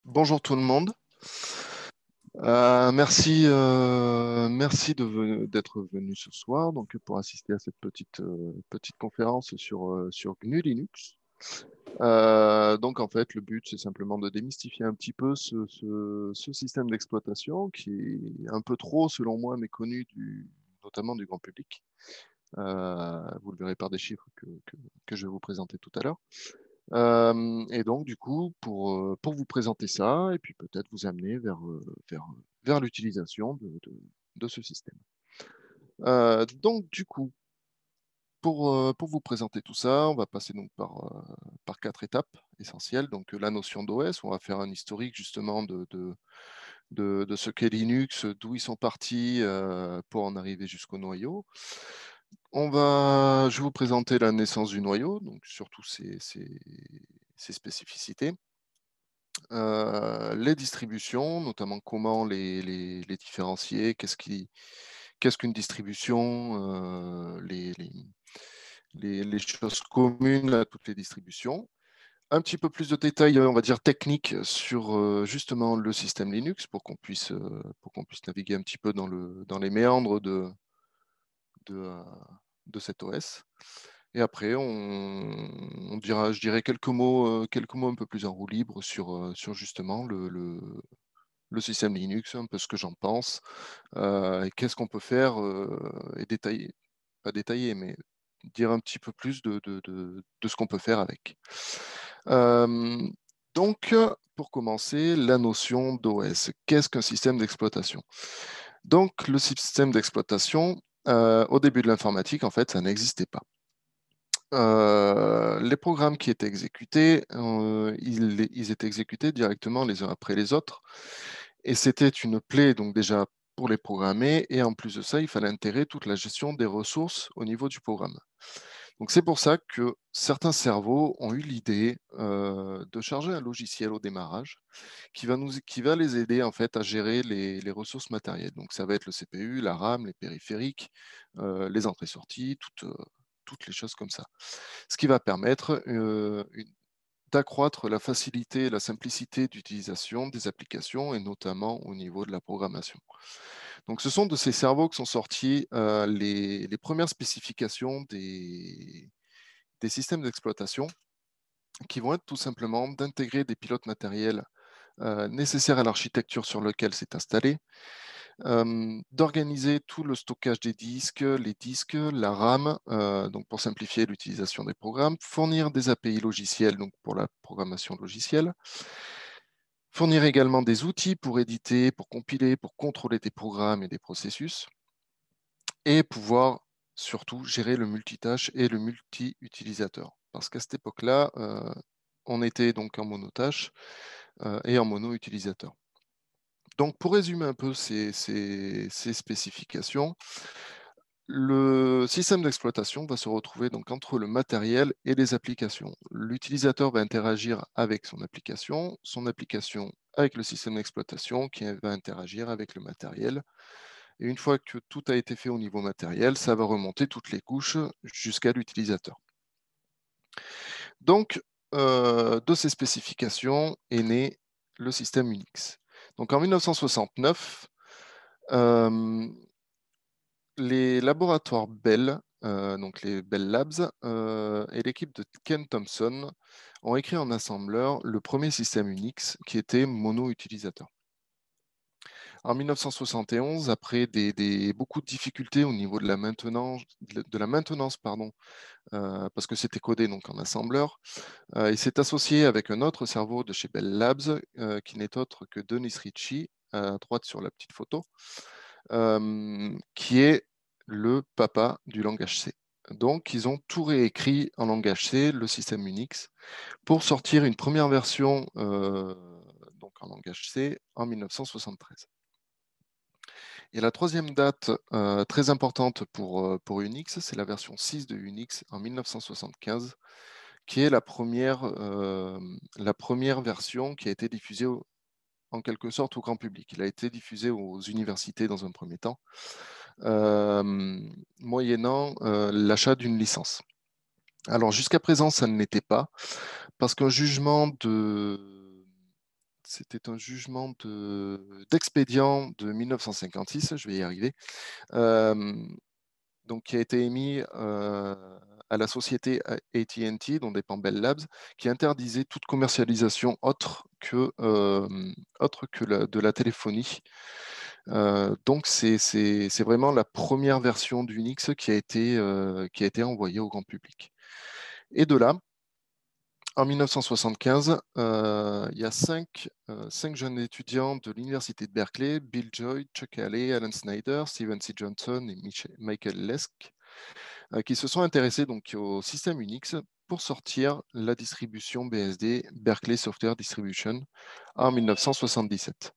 Bonjour tout le monde. Merci d'être venu ce soir donc, pour assister à cette petite conférence sur GNU Linux. Donc en fait, le but, c'est simplement de démystifier un petit peu ce système d'exploitation qui est un peu trop, selon moi, méconnu notamment du grand public. Vous le verrez par des chiffres que je vais vous présenter tout à l'heure. Et donc, du coup, pour vous présenter ça, et puis peut-être vous amener vers l'utilisation de ce système. Donc, du coup, pour vous présenter tout ça, on va passer donc par quatre étapes essentielles. Donc, la notion d'OS, on va faire un historique justement de ce qu'est Linux, d'où ils sont partis pour en arriver jusqu'au noyau. Je vais vous présenter la naissance du noyau, donc surtout ses spécificités. Les distributions, notamment comment les différencier, qu'est-ce qu'une distribution, les choses communes à toutes les distributions. Un petit peu plus de détails, on va dire techniques sur justement le système Linux pour qu'on puisse naviguer un petit peu dans les méandres de, euh, de cet OS. Et après, je dirais quelques mots un peu plus en roue libre sur justement le système Linux, un peu ce que j'en pense, et qu'est-ce qu'on peut faire, et détailler, pas détailler, mais dire un petit peu plus de ce qu'on peut faire avec. Euh, donc, pour commencer, la notion d'OS. Qu'est-ce qu'un système d'exploitation? Donc, le système d'exploitation, au début de l'informatique, en fait, ça n'existait pas. Les programmes qui étaient exécutés, ils étaient exécutés directement les uns après les autres. Et c'était une plaie, donc déjà pour les programmer. Et en plus de ça, il fallait intégrer toute la gestion des ressources au niveau du programme. Donc c'est pour ça que certains cerveaux ont eu l'idée de charger un logiciel au démarrage qui va les aider en fait à gérer les ressources matérielles. Donc ça va être le CPU, la RAM, les périphériques, les entrées-sorties, toutes les choses comme ça. Ce qui va permettre d'accroître la facilité et la simplicité d'utilisation des applications et notamment au niveau de la programmation. Donc ce sont de ces cerveaux que sont sorties les premières spécifications des systèmes d'exploitation qui vont être tout simplement d'intégrer des pilotes matériels nécessaires à l'architecture sur laquelle c'est installé, d'organiser tout le stockage des disques, les disques, la RAM, donc pour simplifier l'utilisation des programmes, fournir des API logiciels donc pour la programmation logicielle, fournir également des outils pour éditer, pour compiler, pour contrôler des programmes et des processus, et pouvoir surtout gérer le multitâche et le multi-utilisateur. Parce qu'à cette époque-là, on était donc en monotâche et en mono-utilisateur. Donc, pour résumer un peu ces spécifications, le système d'exploitation va se retrouver donc entre le matériel et les applications. L'utilisateur va interagir avec son application avec le système d'exploitation qui va interagir avec le matériel. Et une fois que tout a été fait au niveau matériel, ça va remonter toutes les couches jusqu'à l'utilisateur. Donc, de ces spécifications est né le système Unix. Donc en 1969, les laboratoires Bell, donc les Bell Labs, et l'équipe de Ken Thompson ont écrit en assembleur le premier système Unix qui était mono-utilisateur. En 1971, après beaucoup de difficultés au niveau de la maintenance pardon, parce que c'était codé donc en assembleur, il s'est associé avec un autre cerveau de chez Bell Labs, qui n'est autre que Dennis Ritchie, à droite sur la petite photo, qui est le papa du langage C. Donc, ils ont tout réécrit en langage C, le système Unix, pour sortir une première version donc en langage C en 1973. Et la troisième date très importante pour Unix, c'est la version 6 de Unix en 1975, qui est la première version qui a été diffusée en quelque sorte au grand public. Il a été diffusé aux universités dans un premier temps, moyennant l'achat d'une licence. Alors jusqu'à présent, ça ne l'était pas, parce qu'un jugement c'était un jugement d'expédient de 1956, je vais y arriver, donc qui a été émis à la société AT&T, dont dépend Bell Labs, qui interdisait toute commercialisation autre que de la téléphonie. Donc c'est vraiment la première version d'Unix qui a été envoyée au grand public. Et de là, en 1975, il y a cinq jeunes étudiants de l'université de Berkeley, Bill Joy, Chuck Halley, Alan Snyder, Stephen C. Johnson et Michael Lesk, qui se sont intéressés donc au système Unix pour sortir la distribution BSD, Berkeley Software Distribution, en 1977.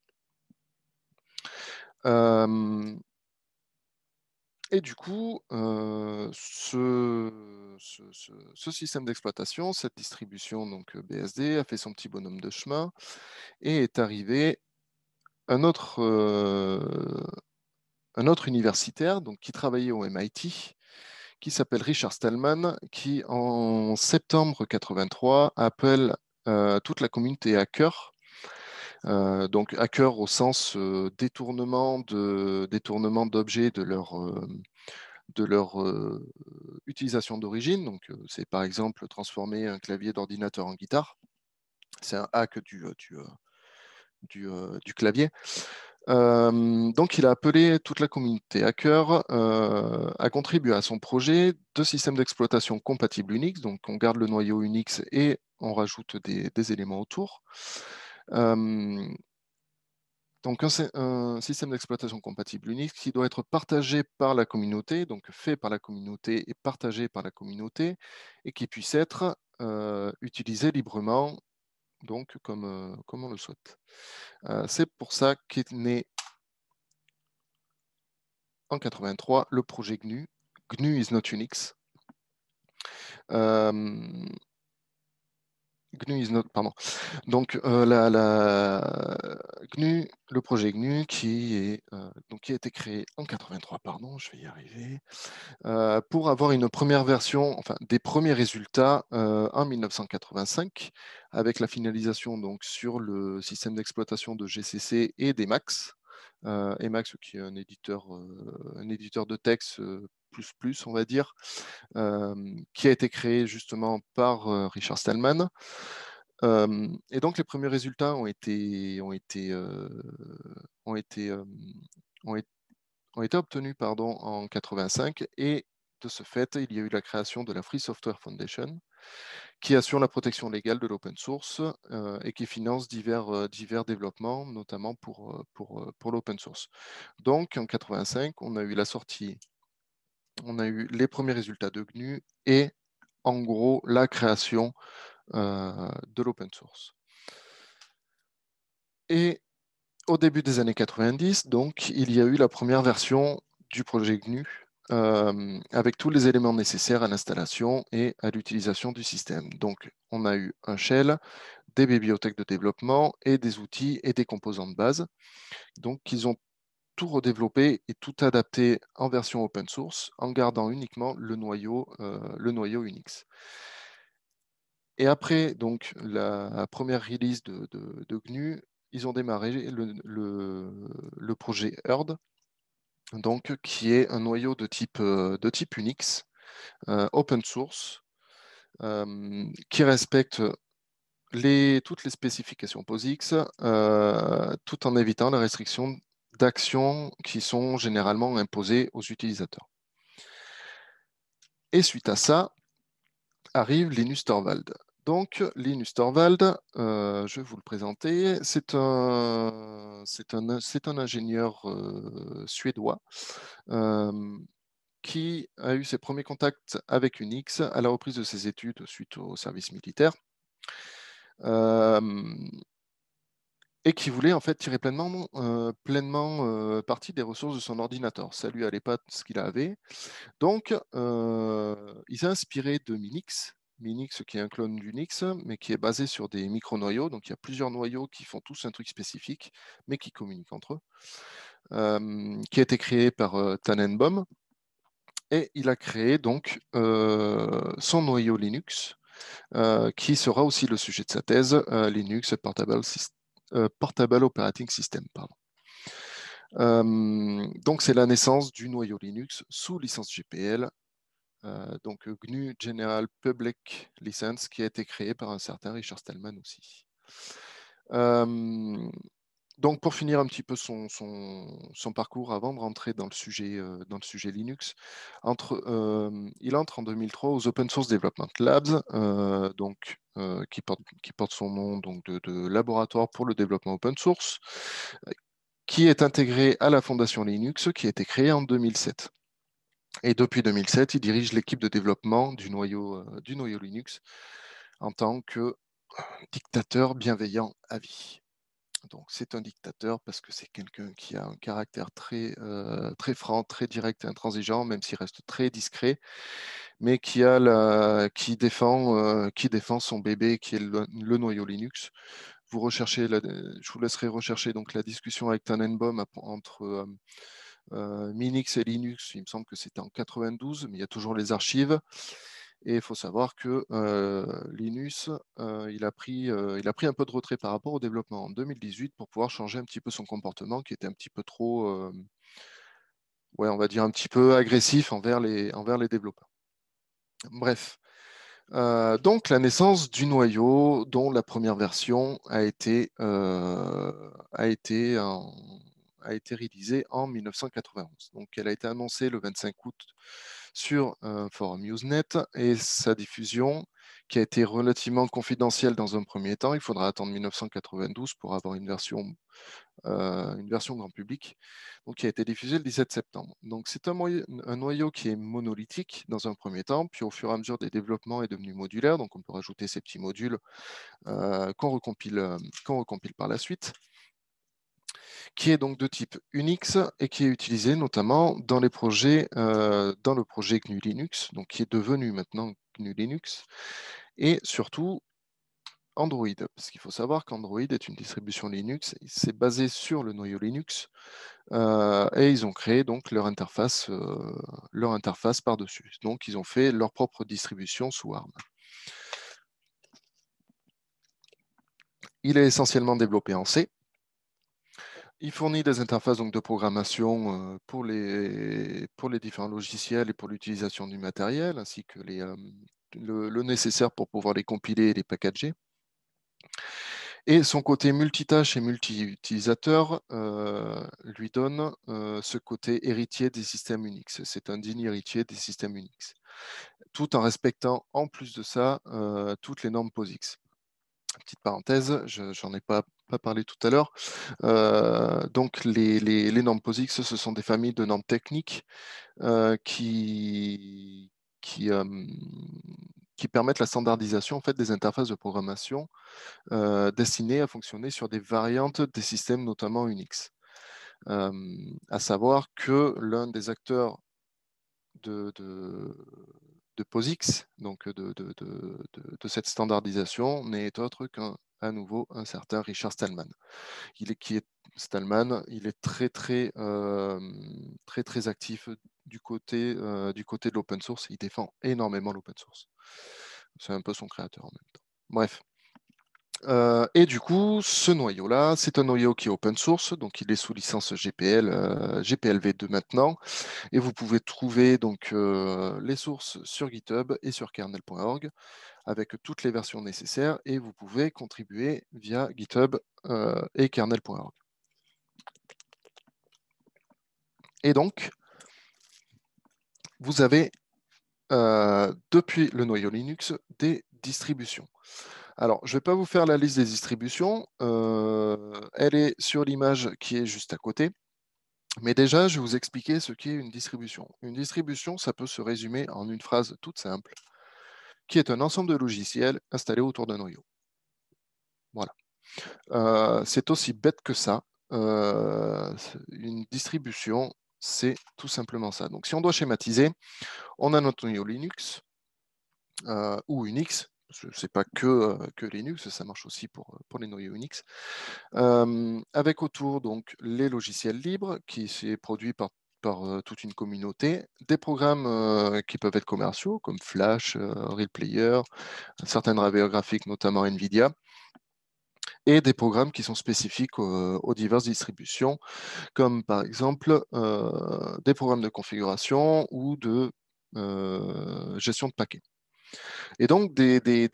Et du coup, ce système d'exploitation, cette distribution donc BSD, a fait son petit bonhomme de chemin et est arrivé un autre universitaire donc, qui travaillait au MIT, qui s'appelle Richard Stallman, qui en septembre 83 appelle toute la communauté hacker. Donc hacker au sens détournement d'objets de leur utilisation d'origine. Donc c'est par exemple transformer un clavier d'ordinateur en guitare. C'est un hack du clavier. Donc il a appelé toute la communauté hacker à contribuer à son projet de système d'exploitation compatible Unix. Donc on garde le noyau Unix et on rajoute des éléments autour. Donc un système d'exploitation compatible Unix qui doit être partagé par la communauté, donc fait par la communauté et partagé par la communauté, et qui puisse être utilisé librement, donc comme on le souhaite. C'est pour ça qu'est né en 83 le projet GNU. GNU is not Unix. GNU is not, pardon. Donc GNU, le projet GNU qui a été créé en 83, pardon, je vais y arriver, pour avoir une première version, enfin des premiers résultats en 1985, avec la finalisation donc sur le système d'exploitation de GCC et d'Emacs. Emacs qui est un éditeur de texte plus, on va dire, qui a été créé justement par Richard Stallman. Et donc les premiers résultats ont été obtenus en 85, et de ce fait, il y a eu la création de la Free Software Foundation, qui assure la protection légale de l'open source et qui finance divers développements, notamment pour l'open source. Donc en 85, on a eu les premiers résultats de GNU et en gros la création de l'open source. Et au début des années 90, donc, il y a eu la première version du projet GNU avec tous les éléments nécessaires à l'installation et à l'utilisation du système. Donc, on a eu un shell, des bibliothèques de développement et des outils et des composants de base. Donc, ils ont tout redéveloppé et tout adapté en version open source en gardant uniquement le noyau Unix. Et après donc, la première release de GNU, ils ont démarré le projet Herd, donc, qui est un noyau de type Unix, open source, qui respecte toutes les spécifications POSIX, tout en évitant la restriction d'actions qui sont généralement imposées aux utilisateurs. Et suite à ça, arrive Linus Torvald. Donc, Linus Torvald, je vais vous le présenter. C'est un ingénieur suédois qui a eu ses premiers contacts avec Unix à la reprise de ses études suite au service militaire et qui voulait en fait tirer pleinement parti des ressources de son ordinateur. Ça lui allait pas ce qu'il avait. Donc, il s'est inspiré de Minix. Minix qui est un clone d'Unix, mais qui est basé sur des micro-noyaux. Donc, il y a plusieurs noyaux qui font tous un truc spécifique, mais qui communiquent entre eux. Qui a été créé par Tannenbaum. Et il a créé donc son noyau Linux, qui sera aussi le sujet de sa thèse, Linux Portable Portable Operating System. Pardon. Donc, c'est la naissance du noyau Linux sous licence GPL, donc GNU General Public License, qui a été créé par un certain Richard Stallman aussi. Donc, pour finir un petit peu son parcours avant de rentrer dans le sujet Linux, il entre en 2003 aux Open Source Development Labs, qui porte son nom donc, de laboratoire pour le développement open source, qui est intégré à la Fondation Linux, qui a été créée en 2007. Et depuis 2007, il dirige l'équipe de développement du noyau Linux en tant que dictateur bienveillant à vie. Donc, c'est un dictateur parce que c'est quelqu'un qui a un caractère très franc, très direct et intransigeant, même s'il reste très discret, mais qui défend son bébé, qui est le noyau Linux. Je vous laisserai rechercher donc la discussion avec Tannenbaum entre Minix et Linux. Il me semble que c'était en 92, mais il y a toujours les archives. Et il faut savoir que Linus, il a pris un peu de retrait par rapport au développement en 2018 pour pouvoir changer un petit peu son comportement qui était un petit peu trop, on va dire un petit peu agressif envers les développeurs. Bref. Donc la naissance du noyau, dont la première version a été réalisée en 1991. Donc elle a été annoncée le 25 août sur un forum Usenet, et sa diffusion, qui a été relativement confidentielle dans un premier temps, il faudra attendre 1992 pour avoir une version grand public, donc qui a été diffusée le 17 septembre. Donc c'est un noyau qui est monolithique dans un premier temps, puis au fur et à mesure des développements est devenu modulaire, donc on peut rajouter ces petits modules qu'on recompile par la suite, qui est donc de type Unix et qui est utilisé notamment dans le projet GNU Linux, donc qui est devenu maintenant GNU Linux, et surtout Android, parce qu'il faut savoir qu'Android est une distribution Linux, c'est basé sur le noyau Linux, et ils ont créé donc leur interface par-dessus. Donc ils ont fait leur propre distribution sous ARM. Il est essentiellement développé en C. Il fournit des interfaces donc, de programmation pour les différents logiciels et pour l'utilisation du matériel, ainsi que le nécessaire pour pouvoir les compiler et les packager. Et son côté multitâche et multi-utilisateur lui donne ce côté héritier des systèmes Unix. C'est un digne héritier des systèmes Unix, tout en respectant en plus de ça toutes les normes POSIX. Petite parenthèse, j'en ai pas parlé tout à l'heure. Donc les normes POSIX, ce sont des familles de normes techniques qui permettent la standardisation en fait, des interfaces de programmation destinées à fonctionner sur des variantes des systèmes, notamment Unix. À savoir que l'un des acteurs de POSIX, donc de cette standardisation, n'est autre qu'à nouveau un certain Richard Stallman. Stallman, il est très actif du côté de l'open source. Il défend énormément l'open source. C'est un peu son créateur en même temps. Bref. Et du coup, ce noyau-là, c'est un noyau qui est open source, donc il est sous licence GPLv2 maintenant, et vous pouvez trouver donc les sources sur GitHub et sur kernel.org avec toutes les versions nécessaires, et vous pouvez contribuer via GitHub et kernel.org. Et donc, vous avez depuis le noyau Linux des distributions. Alors, je ne vais pas vous faire la liste des distributions, elle est sur l'image qui est juste à côté, mais déjà, je vais vous expliquer ce qu'est une distribution. Une distribution, ça peut se résumer en une phrase toute simple, qui est un ensemble de logiciels installés autour d'un noyau. Voilà. C'est aussi bête que ça. Une distribution, c'est tout simplement ça. Donc, si on doit schématiser, on a notre noyau Linux ou Unix. Ce n'est pas que Linux, ça marche aussi pour les noyaux Unix. Avec autour donc les logiciels libres qui sont produits par toute une communauté, des programmes qui peuvent être commerciaux comme Flash, Real Player, certains drivers graphiques, notamment NVIDIA, et des programmes qui sont spécifiques aux diverses distributions, comme par exemple des programmes de configuration ou de gestion de paquets. Et donc, des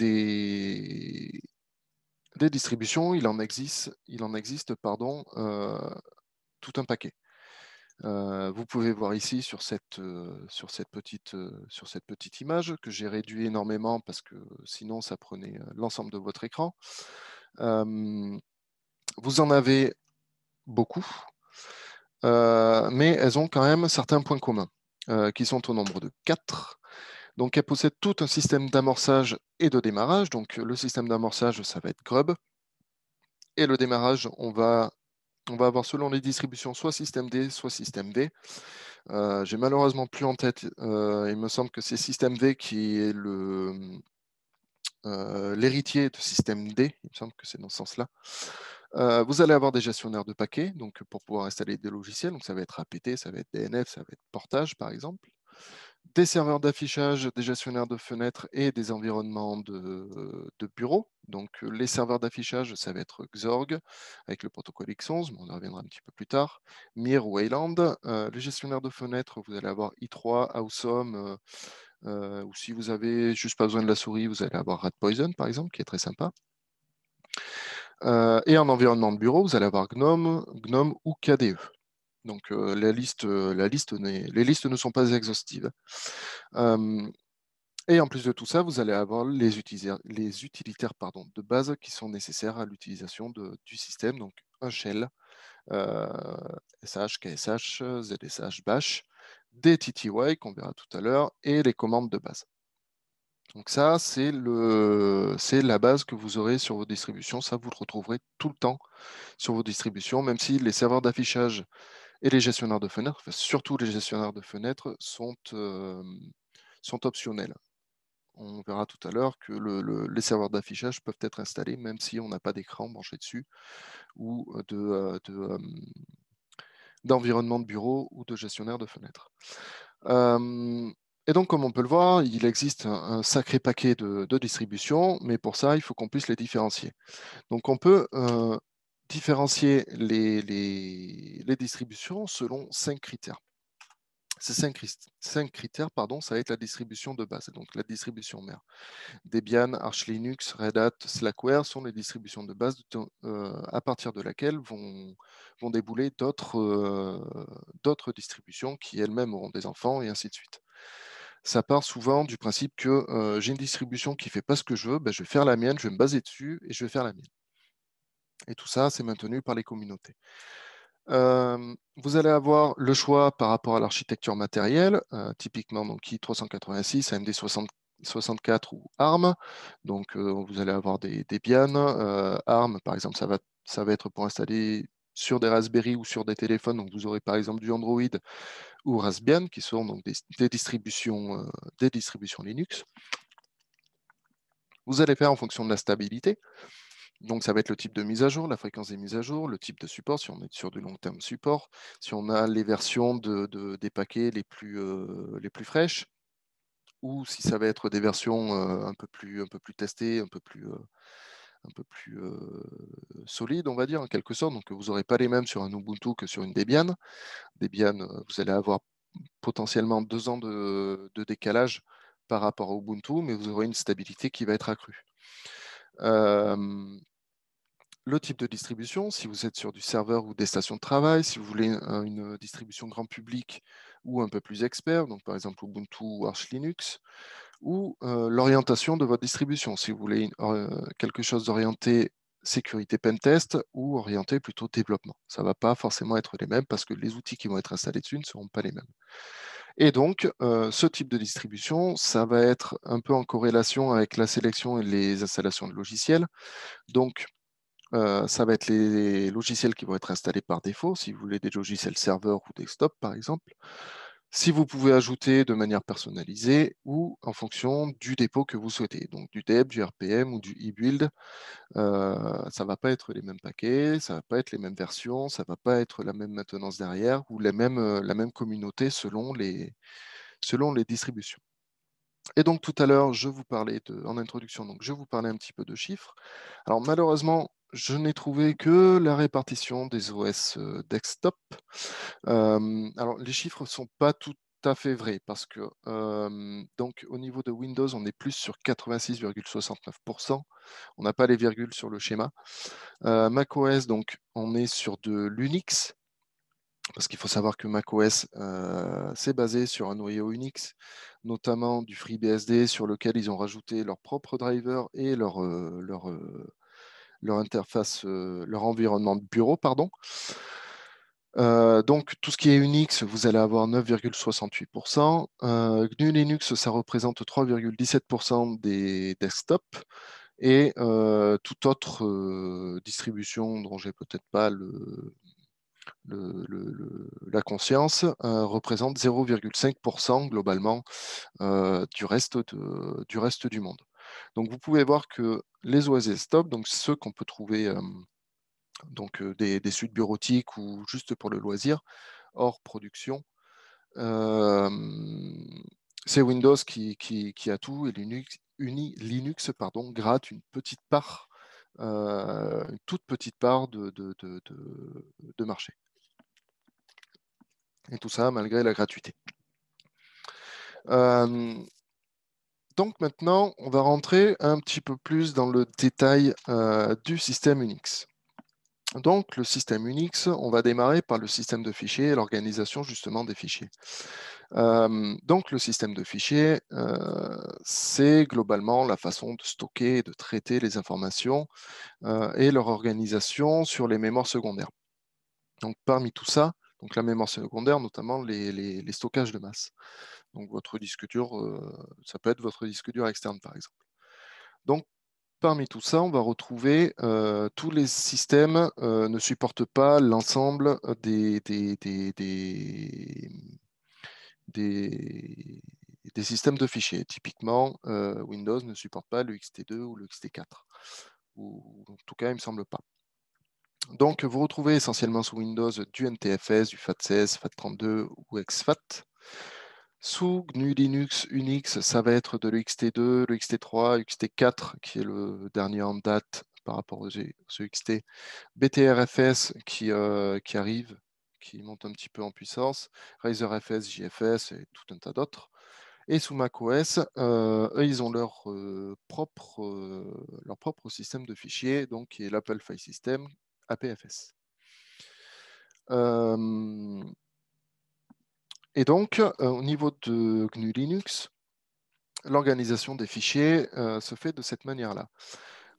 distributions, il en existe pardon, tout un paquet. Vous pouvez voir ici sur cette petite image que j'ai réduit énormément parce que sinon ça prenait l'ensemble de votre écran. Vous en avez beaucoup, mais elles ont quand même certains points communs qui sont au nombre de 4. Donc elles possèdent tout un système d'amorçage et de démarrage. Donc le système d'amorçage, ça va être Grub. Et le démarrage, on va avoir selon les distributions soit système D, soit système V. J'ai malheureusement plus en tête, il me semble que c'est système V qui est l'héritier de système D, il me semble que c'est dans ce sens-là. Vous allez avoir des gestionnaires de paquets donc pour pouvoir installer des logiciels, donc ça va être APT, ça va être DNF, ça va être Portage par exemple. Des serveurs d'affichage, des gestionnaires de fenêtres et des environnements de bureau. Donc les serveurs d'affichage, ça va être Xorg avec le protocole X11, mais on y reviendra un petit peu plus tard. Mir ou Wayland. Les gestionnaires de fenêtres, vous allez avoir i3, Awesome, ou si vous avez juste pas besoin de la souris, vous allez avoir Ratpoison par exemple, qui est très sympa. Et en environnement de bureau, vous allez avoir GNOME, GNOME ou KDE. Donc les listes ne sont pas exhaustives. Et en plus de tout ça, vous allez avoir les utilitaires de base qui sont nécessaires à l'utilisation du système. Donc un shell, SH, KSH, ZSH, Bash, des TTY qu'on verra tout à l'heure et les commandes de base. Donc ça, c'est la base que vous aurez sur vos distributions. Ça, vous le retrouverez tout le temps sur vos distributions, même si les serveurs d'affichage et les gestionnaires de fenêtres, enfin, surtout les gestionnaires de fenêtres, sont optionnels. On verra tout à l'heure que les serveurs d'affichage peuvent être installés même si on n'a pas d'écran branché dessus ou d'environnement de bureau ou de gestionnaire de fenêtres. Et donc, comme on peut le voir, il existe un sacré paquet de distributions, mais pour ça, il faut qu'on puisse les différencier. Donc, on peut différencier les distributions selon 5 critères. Ces 5 critères, ça va être la distribution de base, donc la distribution mère. Debian, Arch Linux, Red Hat, Slackware sont les distributions de base à partir de laquelle vont débouler d'autres distributions qui elles-mêmes auront des enfants et ainsi de suite. Ça part souvent du principe que j'ai une distribution qui ne fait pas ce que je veux, ben, je vais faire la mienne, je vais me baser dessus et je vais faire la mienne. Et tout ça, c'est maintenu par les communautés. Vous allez avoir le choix par rapport à l'architecture matérielle, typiquement donc i386, AMD64 ou ARM. Donc vous allez avoir des Debian. ARM, par exemple, ça va être pour installer sur des Raspberry ou sur des téléphones. Donc vous aurez par exemple du Android ou Raspbian, qui sont donc des distributions Linux. Vous allez faire en fonction de la stabilité. Donc, ça va être le type de mise à jour, la fréquence des mises à jour, le type de support, si on est sur du long terme support, si on a les versions des paquets les plus fraîches, ou si ça va être des versions un peu plus testées, un peu plus solides, on va dire, en quelque sorte. Donc, vous n'aurez pas les mêmes sur un Ubuntu que sur une Debian. Debian, vous allez avoir potentiellement 2 ans de décalage par rapport à Ubuntu, mais vous aurez une stabilité qui va être accrue. Le type de distribution, si vous êtes sur du serveur ou des stations de travail, si vous voulez une distribution grand public ou un peu plus expert, donc par exemple Ubuntu ou Arch Linux, ou l'orientation de votre distribution, si vous voulez quelque chose d'orienté sécurité pentest ou orienté plutôt développement. Ça ne va pas forcément être les mêmes parce que les outils qui vont être installés dessus ne seront pas les mêmes. Et donc, ce type de distribution, ça va être un peu en corrélation avec la sélection et les installations de logiciels. Donc, ça va être les logiciels qui vont être installés par défaut, si vous voulez des logiciels serveurs ou desktop, par exemple. Si vous pouvez ajouter de manière personnalisée ou en fonction du dépôt que vous souhaitez, donc du deb, du RPM ou du e-build. Ça ne va pas être les mêmes paquets, ça ne va pas être les mêmes versions, ça ne va pas être la même maintenance derrière ou la même communauté selon les distributions. Et donc tout à l'heure, je vous parlais en introduction, donc je vous parlais un petit peu de chiffres. Alors malheureusement, je n'ai trouvé que la répartition des OS desktop. Alors les chiffres ne sont pas tout à fait vrais parce que donc au niveau de Windows, on est plus sur 86,69%. On n'a pas les virgules sur le schéma. macOS, donc on est sur de l'Unix. Parce qu'il faut savoir que macOS, c'est basé sur un noyau Unix, notamment du FreeBSD, sur lequel ils ont rajouté leur propre driver et leur interface, leur environnement de bureau, pardon. Donc, tout ce qui est Unix, vous allez avoir 9,68%. GNU Linux, ça représente 3,17% des desktops. Et toute autre distribution dont j'ai peut-être pas la conscience représente 0,5% globalement du reste du monde. Donc vous pouvez voir que les OS desktop, donc ceux qu'on peut trouver des suites bureautiques ou juste pour le loisir, hors production, c'est Windows qui a tout et Linux gratte une petite part, une toute petite part de marché. Et tout ça malgré la gratuité. Donc maintenant, on va rentrer un petit peu plus dans le détail du système Unix. Donc le système Unix, on va démarrer par le système de fichiers et l'organisation justement des fichiers. Donc le système de fichiers, c'est globalement la façon de stocker et de traiter les informations et leur organisation sur les mémoires secondaires. Donc parmi tout ça, donc la mémoire secondaire, notamment les stockages de masse. Donc votre disque dur, ça peut être votre disque dur externe par exemple. Donc parmi tout ça, on va retrouver tous les systèmes ne supportent pas l'ensemble des systèmes de fichiers. Typiquement, Windows ne supporte pas le XT2 ou le XT4. Ou en tout cas, il ne me semble pas. Donc, vous retrouvez essentiellement sous Windows du NTFS, du FAT16, FAT32 ou exFAT. Sous GNU Linux, Unix, ça va être de l'XT2, le XT3, XT4, qui est le dernier en date par rapport aux XT, BTRFS qui arrive, qui monte un petit peu en puissance, RazorFS, JFS et tout un tas d'autres. Et sous macOS, eux, ils ont leur propre système de fichiers, donc qui est l'Apple File System, APFS. Et donc, au niveau de GNU Linux, l'organisation des fichiers se fait de cette manière-là.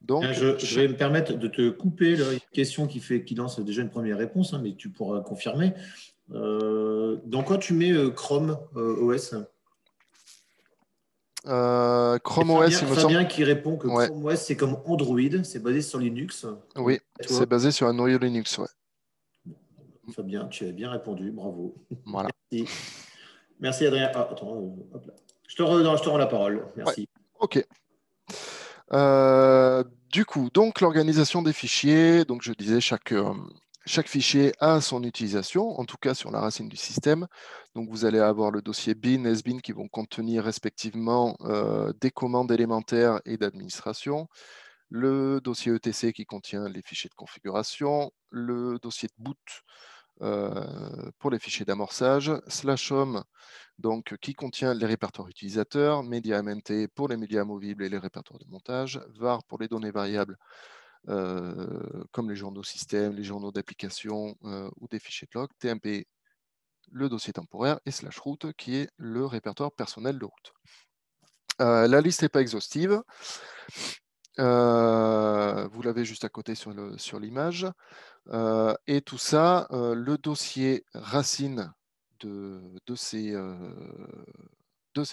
Donc, Je vais me permettre de te couper là, une question qui lance déjà une première réponse, hein, mais tu pourras confirmer. Dans quoi tu mets Chrome OS? Chrome OS, il me semble. Fabien qui répond que Ouais, Chrome OS, c'est comme Android, c'est basé sur Linux. oui, Et toi? c'est basé sur un noyau Linux, ouais. Fabien, tu as bien répondu, bravo. Voilà. Merci. Merci Adrien. Ah, attends, hop là. Non, je te rends la parole. Ouais, Merci. ok. Du coup, donc l'organisation des fichiers, donc je disais chaque fichier a son utilisation, en tout cas sur la racine du système. Donc vous allez avoir le dossier bin et sbin qui vont contenir respectivement des commandes élémentaires et d'administration, le dossier etc qui contient les fichiers de configuration, le dossier de boot pour les fichiers d'amorçage, /home donc, qui contient les répertoires utilisateurs, MediaMNT pour les médias amovibles et les répertoires de montage, var pour les données variables comme les journaux système, les journaux d'application ou des fichiers de log, TMP le dossier temporaire et /route qui est le répertoire personnel de route. La liste n'est pas exhaustive. Vous l'avez juste à côté sur l'image. Et tout ça, le dossier racine de ces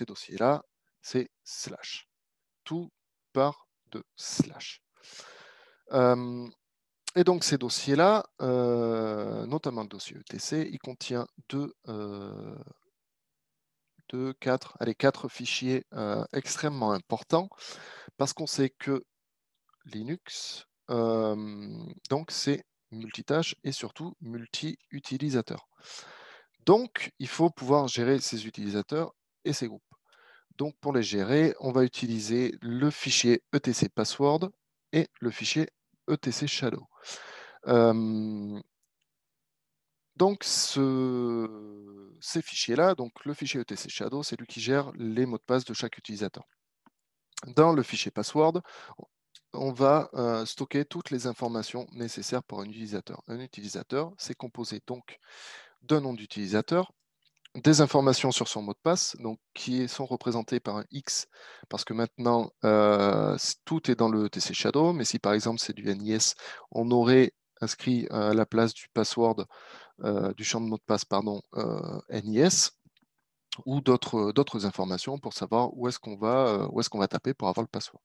dossiers-là, c'est /. Tout part de /. Et donc ces dossiers-là, notamment le dossier etc, il contient quatre fichiers extrêmement importants parce qu'on sait que Linux, donc c'est multitâche et surtout multi-utilisateur. Donc, il faut pouvoir gérer ces utilisateurs et ces groupes. donc pour les gérer, on va utiliser le fichier etc password et le fichier etc shadow. Donc ces fichiers-là, donc le fichier etc shadow, c'est lui qui gère les mots de passe de chaque utilisateur. Dans le fichier password, on va stocker toutes les informations nécessaires pour un utilisateur. Un utilisateur, c'est composé donc d'un nom d'utilisateur, des informations sur son mot de passe, donc qui sont représentées par un X, parce que maintenant tout est dans le TC Shadow, mais si par exemple c'est du NIS, on aurait inscrit à la place du password, du champ de mot de passe, pardon, NIS, ou d'autres informations pour savoir où est-ce qu'on va taper pour avoir le password.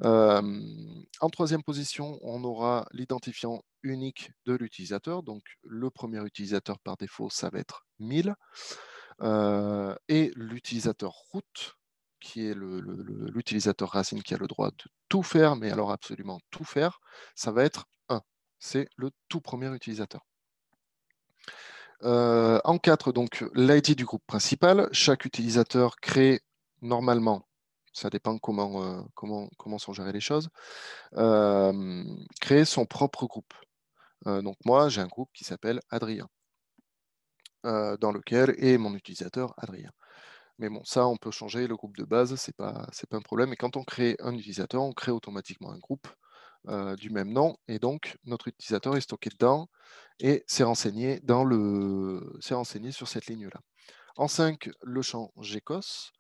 En troisième position, on aura l'identifiant unique de l'utilisateur. Donc, le premier utilisateur par défaut, ça va être 1000. Et l'utilisateur root, qui est l'utilisateur racine qui a le droit de tout faire, mais alors absolument tout faire, ça va être 1. C'est le tout premier utilisateur. En 4, donc l'ID du groupe principal. Chaque utilisateur crée normalement, ça dépend comment sont gérées les choses, créer son propre groupe. Donc moi, j'ai un groupe qui s'appelle Adrien, dans lequel est mon utilisateur Adrien. Mais bon, ça, on peut changer le groupe de base, c'est pas un problème. Et quand on crée un utilisateur, on crée automatiquement un groupe du même nom, et donc notre utilisateur est stocké dedans et c'est renseigné sur cette ligne-là. En 5, le champ GECOS,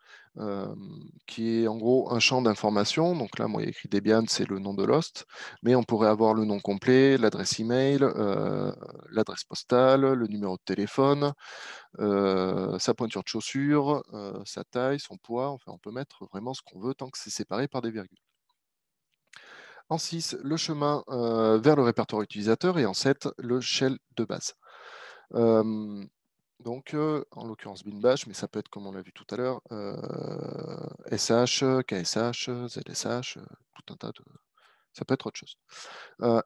qui est en gros un champ d'information. Donc là, moi, il y a écrit Debian, c'est le nom de l'host, mais on pourrait avoir le nom complet, l'adresse email, l'adresse postale, le numéro de téléphone, sa pointure de chaussure, sa taille, son poids. Enfin, on peut mettre vraiment ce qu'on veut tant que c'est séparé par des virgules. En 6, le chemin vers le répertoire utilisateur, et en 7, le shell de base. Donc, en l'occurrence bin bash, mais ça peut être comme on l'a vu tout à l'heure, SH, KSH, ZSH, tout un tas de... Ça peut être autre chose.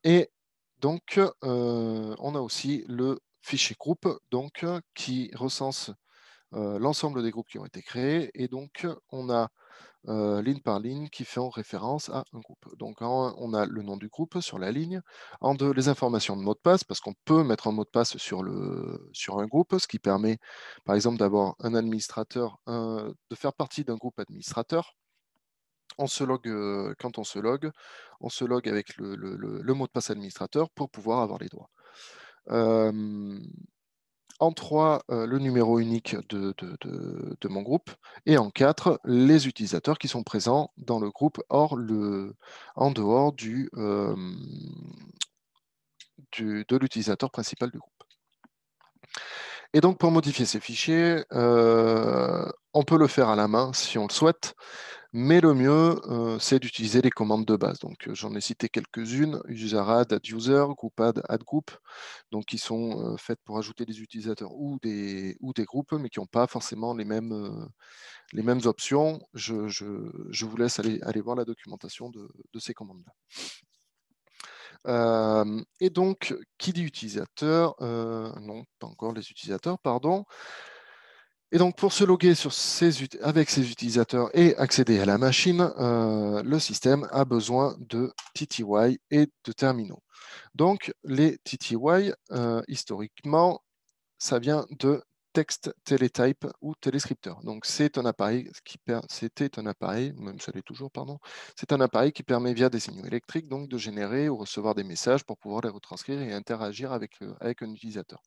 Et donc, on a aussi le fichier groupe, donc, qui recense l'ensemble des groupes qui ont été créés. Et donc, on a ligne par ligne qui font référence à un groupe. Donc on a le nom du groupe sur la ligne, en 2 les informations de mot de passe, parce qu'on peut mettre un mot de passe sur un groupe, ce qui permet par exemple d'avoir un administrateur, de faire partie d'un groupe administrateur. On se log, quand on se log avec le mot de passe administrateur pour pouvoir avoir les droits. En 3, le numéro unique de mon groupe. Et en 4, les utilisateurs qui sont présents dans le groupe en dehors de l'utilisateur principal du groupe. Et donc, pour modifier ces fichiers, on peut le faire à la main si on le souhaite, mais le mieux, c'est d'utiliser les commandes de base. Donc, j'en ai cité quelques-unes: useradd, adduser, groupadd, addgroup, donc qui sont faites pour ajouter des utilisateurs ou des groupes, mais qui n'ont pas forcément les mêmes options. Je vous laisse aller voir la documentation de ces commandes-là. Et donc, qui dit utilisateur, non, pas encore les utilisateurs, pardon. Et donc, pour se loguer avec ces utilisateurs et accéder à la machine, le système a besoin de TTY et de terminaux. Donc, les TTY, historiquement, ça vient de Text Teletype ou Telescripteur. Donc, c'était un appareil, même ça l'est toujours, pardon, c'est un appareil qui permet via des signaux électriques donc de générer ou recevoir des messages pour pouvoir les retranscrire et interagir avec un utilisateur.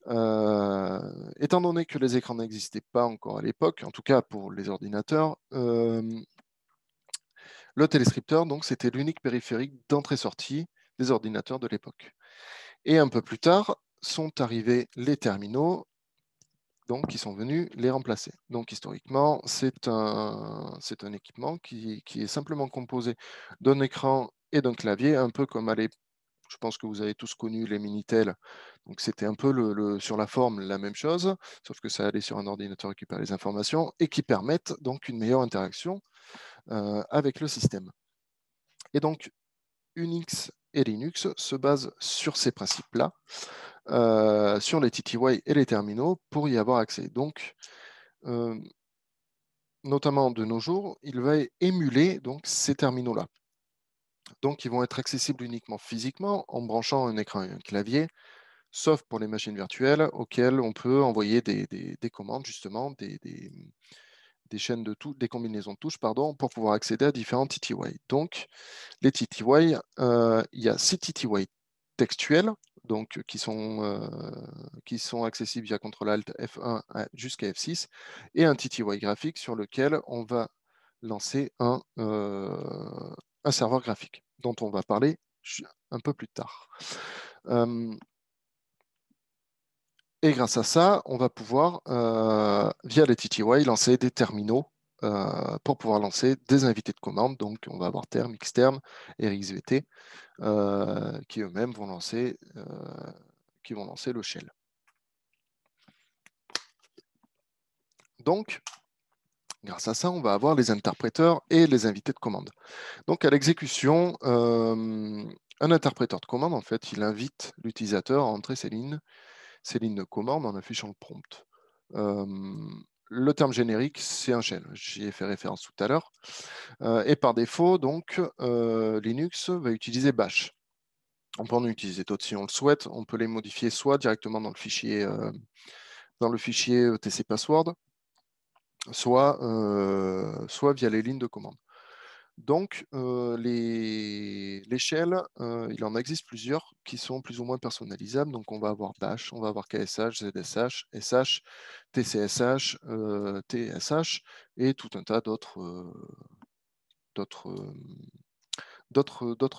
Étant donné que les écrans n'existaient pas encore à l'époque, en tout cas pour les ordinateurs, le téléscripteur, donc, c'était l'unique périphérique d'entrée-sortie des ordinateurs de l'époque. Et un peu plus tard, sont arrivés les terminaux, donc, qui sont venus les remplacer. Donc, historiquement, c'est un équipement qui est simplement composé d'un écran et d'un clavier, un peu comme je pense que vous avez tous connu les Minitel. Donc, c'était un peu sur la forme la même chose, sauf que ça allait sur un ordinateur récupérer les informations et qui permettent donc une meilleure interaction avec le système. Et donc, Unix et Linux se basent sur ces principes-là, sur les TTY et les terminaux pour y avoir accès. Donc, notamment de nos jours, il va émuler donc ces terminaux-là. Donc, ils vont être accessibles uniquement physiquement en branchant un écran et un clavier, sauf pour les machines virtuelles auxquelles on peut envoyer des commandes, justement, des chaînes de touches, des combinaisons de touches, pardon, pour pouvoir accéder à différents TTY. Donc, les TTY, il y a 6 TTY textuels, donc qui sont accessibles via CTRL-ALT F1 jusqu'à F6, et un TTY graphique sur lequel on va lancer un serveur graphique, dont on va parler un peu plus tard. Et grâce à ça, on va pouvoir, via les TTY, lancer des terminaux pour pouvoir lancer des invités de commande. Donc, on va avoir term, xterm et rxvt qui eux-mêmes vont lancer le shell. Donc, grâce à ça, on va avoir les interpréteurs et les invités de commande. Donc, à l'exécution, un interpréteur de commande, en fait, il invite l'utilisateur à entrer ses lignes de commande en affichant le prompt. Le terme générique, c'est un shell. J'y ai fait référence tout à l'heure. Et par défaut, donc, Linux va utiliser bash. On peut en utiliser d'autres si on le souhaite. On peut les modifier soit directement dans le fichier etc password, soit via les lignes de commande. Donc, les shells, il en existe plusieurs qui sont plus ou moins personnalisables. Donc, on va avoir bash, on va avoir KSH, ZSH, SH, TCSH, TSH et tout un tas d'autres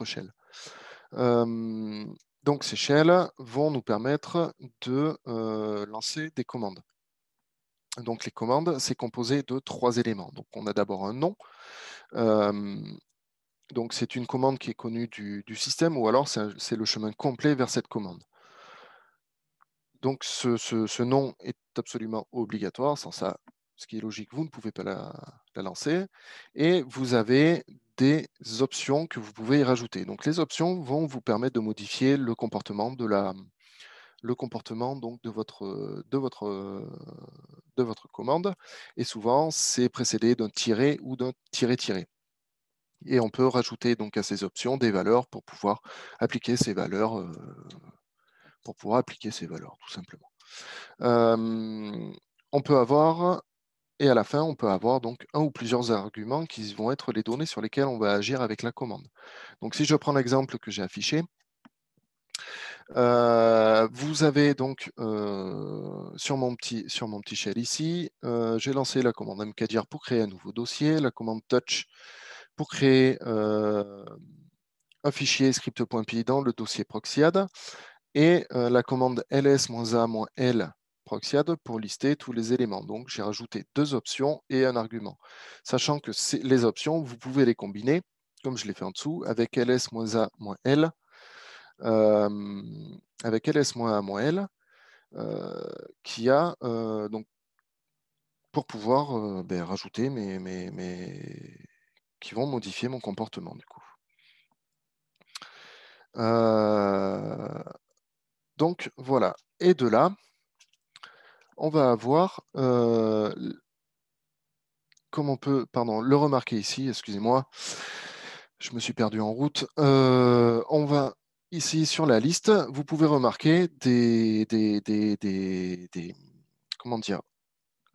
shells. Donc, ces shells vont nous permettre de lancer des commandes. Donc, les commandes, c'est composé de 3 éléments. Donc, on a d'abord un nom. Donc, c'est une commande qui est connue du système ou alors c'est le chemin complet vers cette commande. Donc, ce nom est absolument obligatoire. Sans ça, ce qui est logique, vous ne pouvez pas la lancer. Et vous avez des options que vous pouvez y rajouter. Donc, les options vont vous permettre de modifier le comportement donc de votre commande. Et souvent, c'est précédé d'un tiret ou d'un tiret-tiret. Et on peut rajouter donc à ces options des valeurs pour pouvoir appliquer ces valeurs, tout simplement. On peut avoir, et à la fin, on peut avoir donc un ou plusieurs arguments qui vont être les données sur lesquelles on va agir avec la commande. Donc si je prends l'exemple que j'ai affiché, vous avez donc sur mon petit shell ici, j'ai lancé la commande mkdir pour créer un nouveau dossier, la commande touch pour créer un fichier script.py dans le dossier proxyad et la commande ls-a-l proxyad pour lister tous les éléments. Donc, j'ai rajouté 2 options et un argument. Sachant que les options, vous pouvez les combiner, comme je l'ai fait en dessous, avec ls-a-l, qui a donc pour pouvoir rajouter qui vont modifier mon comportement du coup. Donc voilà. Et de là, on va avoir, comme on peut, le remarquer ici, excusez-moi, je me suis perdu en route. On va ici sur la liste, vous pouvez remarquer comment dire,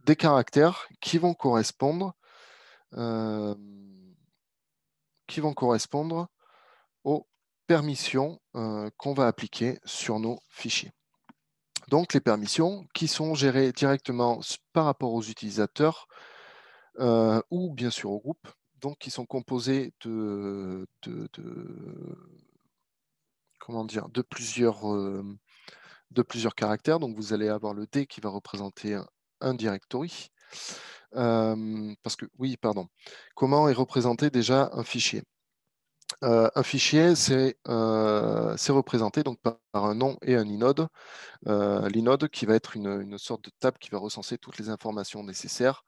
des caractères qui vont correspondre aux permissions qu'on va appliquer sur nos fichiers. Donc, les permissions qui sont gérées directement par rapport aux utilisateurs ou bien sûr au groupe, donc qui sont composés de plusieurs caractères. Donc, vous allez avoir le D qui va représenter un directory. Parce que, oui, pardon. Comment est représenté déjà un fichier? Un fichier, c'est représenté donc par un nom et un inode. L'inode qui va être une sorte de table qui va recenser toutes les informations nécessaires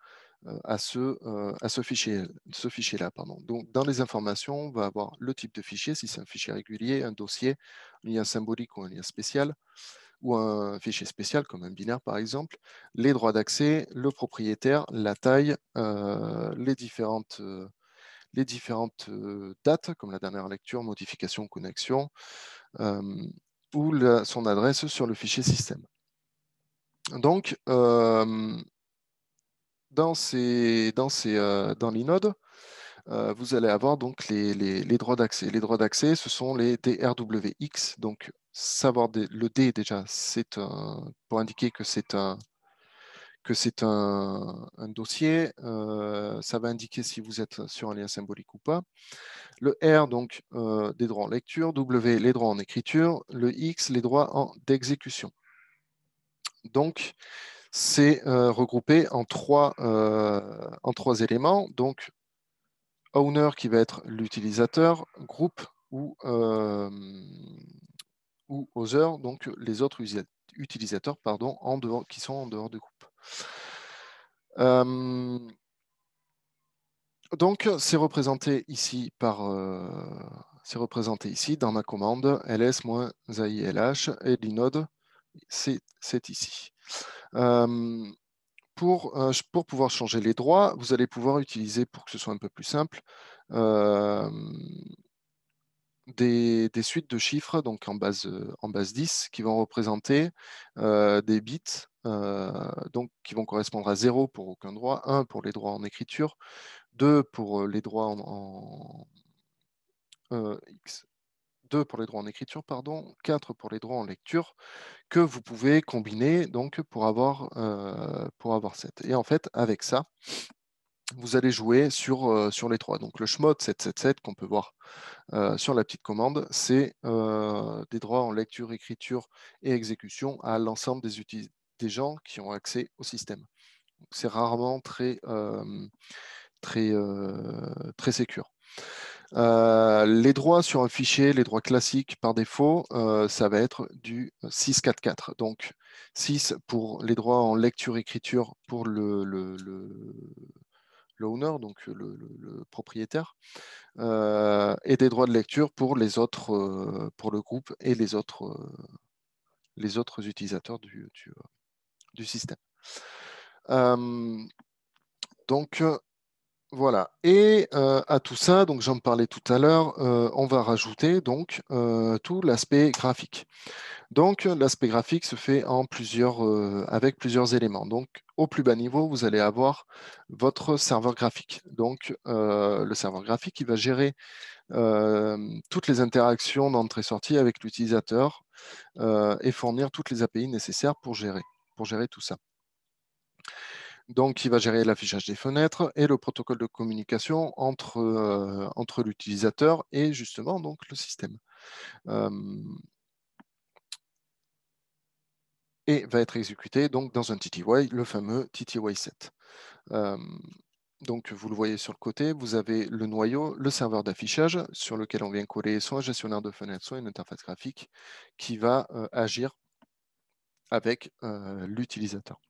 à ce fichier-là. Donc, dans les informations, on va avoir le type de fichier, si c'est un fichier régulier, un dossier, un lien symbolique ou un lien spécial. ou un fichier spécial comme un binaire par exemple, les droits d'accès, le propriétaire, la taille, les différentes dates, comme la dernière lecture, modification, connexion, ou son adresse sur le fichier système. Donc, dans l'inode, vous allez avoir donc les droits d'accès. Les droits d'accès, ce sont les DRWX. Donc, savoir le D déjà, c'est pour indiquer que c'est un dossier. Ça va indiquer si vous êtes sur un lien symbolique ou pas. Le R, donc, des droits en lecture. W, les droits en écriture. Le X, les droits d'exécution. Donc, c'est regroupé en trois éléments. Donc, owner qui va être l'utilisateur, groupe ou other, donc les autres utilisateurs pardon, qui sont en dehors du groupe. Donc, c'est représenté ici dans ma commande ls-ailh et l'inode, c'est ici. Pour pouvoir changer les droits, vous allez pouvoir utiliser, pour que ce soit un peu plus simple, des suites de chiffres donc en base 10 qui vont représenter des bits donc qui vont correspondre à 0 pour aucun droit, 1 pour les droits en écriture, 2 pour les droits en 2 pour les droits en écriture, pardon, 4 pour les droits en lecture, que vous pouvez combiner donc pour avoir 7. Et en fait, avec ça, vous allez jouer sur les trois. Donc le chmod 777 qu'on peut voir sur la petite commande, c'est des droits en lecture, écriture et exécution à l'ensemble des gens qui ont accès au système. C'est rarement très sécure. Les droits sur un fichier, les droits classiques par défaut, ça va être du 644. Donc 6 pour les droits en lecture-écriture pour l'owner, donc le propriétaire, et des droits de lecture pour les autres, pour le groupe et les autres utilisateurs du système. Donc voilà. Et à tout ça, donc j'en parlais tout à l'heure, on va rajouter donc tout l'aspect graphique. Donc l'aspect graphique se fait avec plusieurs éléments. Donc au plus bas niveau, vous allez avoir votre serveur graphique. Donc le serveur graphique, il va gérer toutes les interactions d'entrée-sortie avec l'utilisateur et fournir toutes les API nécessaires pour gérer tout ça. Donc, il va gérer l'affichage des fenêtres et le protocole de communication entre l'utilisateur et justement donc, le système. Et va être exécuté donc, dans un TTY, le fameux TTY7. Donc, vous le voyez sur le côté, vous avez le noyau, le serveur d'affichage sur lequel on vient coller soit un gestionnaire de fenêtres, soit une interface graphique qui va agir avec l'utilisateur.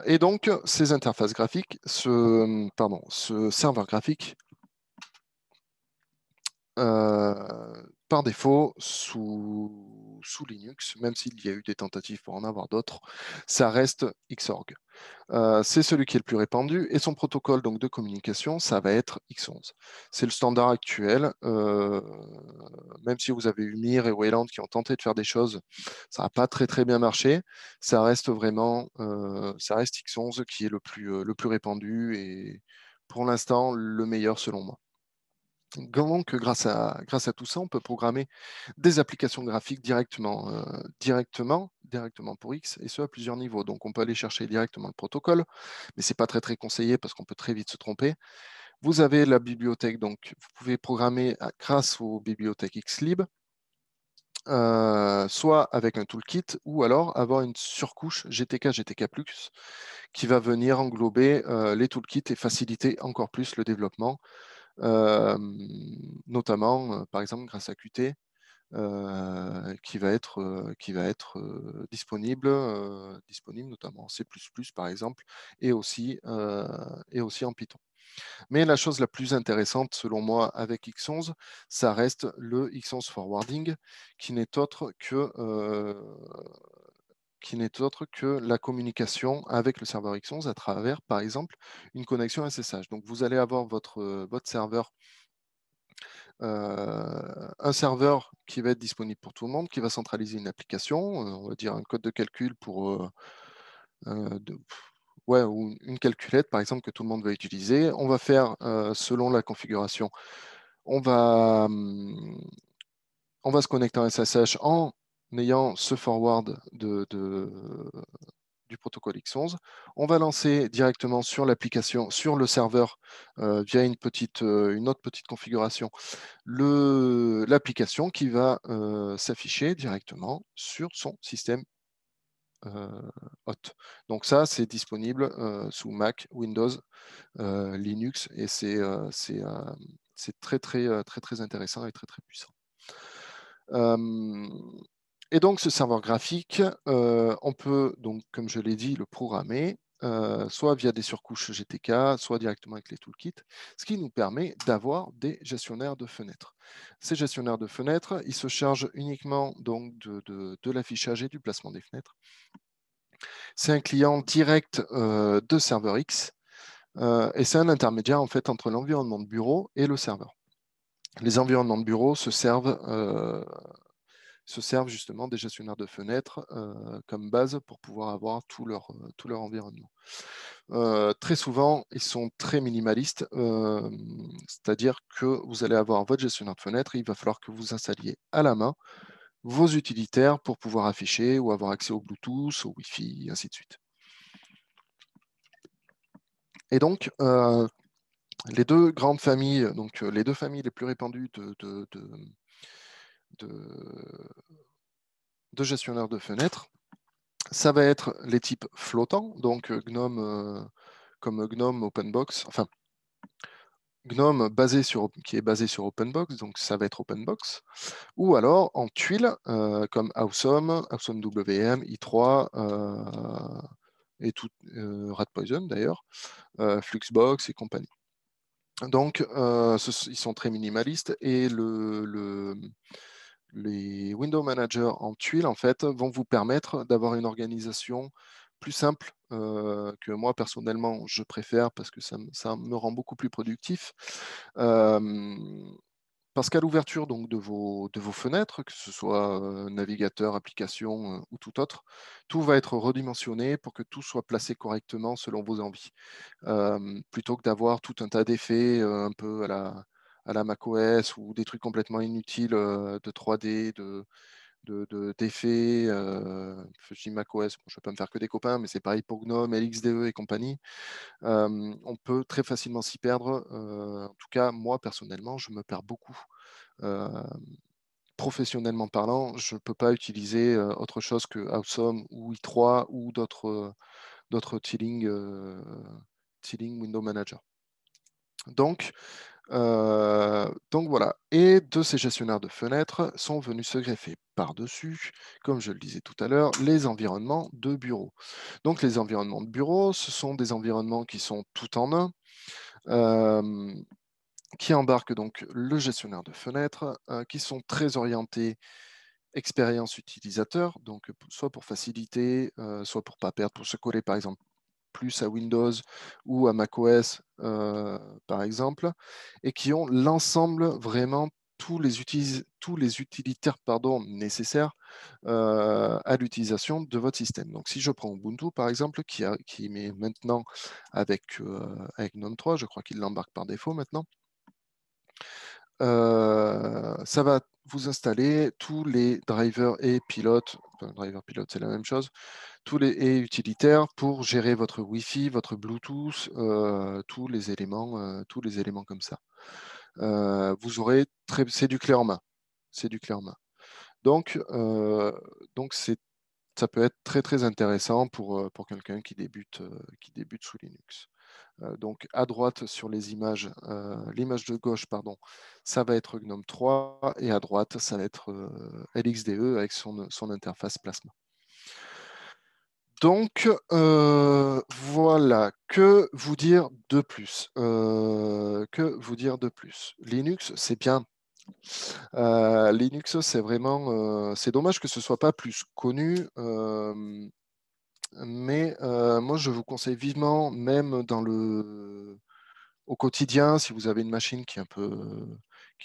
Et donc, ces interfaces graphiques, ce serveur graphique, par défaut, sous Linux, même s'il y a eu des tentatives pour en avoir d'autres, ça reste Xorg. C'est celui qui est le plus répandu et son protocole donc, de communication, ça va être X11. C'est le standard actuel. Même si vous avez eu Mir et Wayland qui ont tenté de faire des choses, ça n'a pas très bien marché. Ça reste vraiment X11 qui est le plus répandu et pour l'instant le meilleur selon moi. Donc, grâce à tout ça, on peut programmer des applications graphiques directement pour X, et ce à plusieurs niveaux. Donc, on peut aller chercher directement le protocole, mais ce n'est pas très conseillé parce qu'on peut très vite se tromper. Vous avez la bibliothèque, donc vous pouvez programmer grâce aux bibliothèques Xlib, soit avec un toolkit, ou alors avoir une surcouche GTK qui va venir englober les toolkits et faciliter encore plus le développement. Notamment par exemple grâce à Qt qui va être disponible notamment en C++ par exemple et aussi en Python. Mais la chose la plus intéressante, selon moi, avec X11, ça reste le X11 Forwarding, qui n'est autre que la communication avec le serveur X11 à travers, par exemple, une connexion SSH. Donc, vous allez avoir votre serveur, un serveur qui va être disponible pour tout le monde, qui va centraliser une application, on va dire un code de calcul pour ou une calculette, par exemple, que tout le monde va utiliser. On va faire, selon la configuration, on va se connecter en SSH en ayant ce forward du protocole X11. On va lancer directement sur l'application, sur le serveur, via une autre petite configuration, l'application qui va s'afficher directement sur son système hôte. Donc ça, c'est disponible sous Mac, Windows, Linux, et c'est très intéressant et très puissant. Et donc ce serveur graphique, on peut donc, comme je l'ai dit, le programmer, soit via des surcouches GTK, soit directement avec les toolkits, ce qui nous permet d'avoir des gestionnaires de fenêtres. Ces gestionnaires de fenêtres, ils se chargent uniquement donc de l'affichage et du placement des fenêtres. C'est un client direct de ServerX, et c'est un intermédiaire en fait entre l'environnement de bureau et le serveur. Les environnements de bureau se servent justement des gestionnaires de fenêtres comme base pour pouvoir avoir tout leur environnement. Très souvent, ils sont très minimalistes, c'est-à-dire que vous allez avoir votre gestionnaire de fenêtres, et il va falloir que vous installiez à la main vos utilitaires pour pouvoir afficher ou avoir accès au Bluetooth, au Wi-Fi, ainsi de suite. Et donc, les deux grandes familles, donc les deux familles les plus répandues de gestionnaires de fenêtres, ça va être les types flottants, donc GNOME, comme GNOME OpenBox, enfin GNOME qui est basé sur OpenBox, donc ça va être OpenBox, ou alors en tuiles comme Awesome WM, i3 et tout, RadPoison d'ailleurs, Fluxbox et compagnie. Donc, ils sont très minimalistes, et les Window Manager en tuiles, en fait, vont vous permettre d'avoir une organisation plus simple, que moi, personnellement, je préfère parce que ça me rend beaucoup plus productif. Parce qu'à l'ouverture donc de vos fenêtres, que ce soit navigateur, application ou tout autre, tout va être redimensionné pour que tout soit placé correctement selon vos envies. Plutôt que d'avoir tout un tas d'effets un peu à la macOS, ou des trucs complètement inutiles de 3D, d'effets. Je dis macOS, bon, je ne vais pas me faire que des copains, mais c'est pareil pour GNOME, LXDE et compagnie. On peut très facilement s'y perdre. En tout cas, moi, personnellement, je me perds beaucoup. Professionnellement parlant, je ne peux pas utiliser autre chose que Awesome ou i3 ou d'autres Tiling Window Manager. Donc voilà. Et de ces gestionnaires de fenêtres sont venus se greffer par-dessus, comme je le disais tout à l'heure, les environnements de bureau. Donc les environnements de bureau, ce sont des environnements qui sont tout en un, qui embarquent donc le gestionnaire de fenêtres, qui sont très orientés expérience utilisateur, donc soit pour faciliter, soit pour pas perdre, pour se coller par exemple plus à Windows ou à macOS par exemple, et qui ont l'ensemble vraiment tous les utilitaires nécessaires à l'utilisation de votre système. Donc si je prends Ubuntu par exemple, qui met maintenant avec GNOME 3, je crois qu'il l'embarque par défaut maintenant, ça va vous installer tous les drivers et pilotes, enfin, driver pilote c'est la même chose, et utilitaires pour gérer votre Wi-Fi, votre Bluetooth, tous les éléments comme ça. Vous aurez c'est du clé en main. C'est du clé en main. Donc ça peut être très intéressant pour quelqu'un qui débute sous Linux. Donc à droite sur les images, l'image de gauche, pardon, ça va être GNOME 3, et à droite, ça va être LXDE avec son interface Plasma. Donc, voilà, que vous dire de plus? Que vous dire de plus? Linux, c'est bien. Linux, c'est vraiment, c'est dommage que ce soit pas plus connu, mais moi, je vous conseille vivement, même au quotidien, si vous avez une machine qui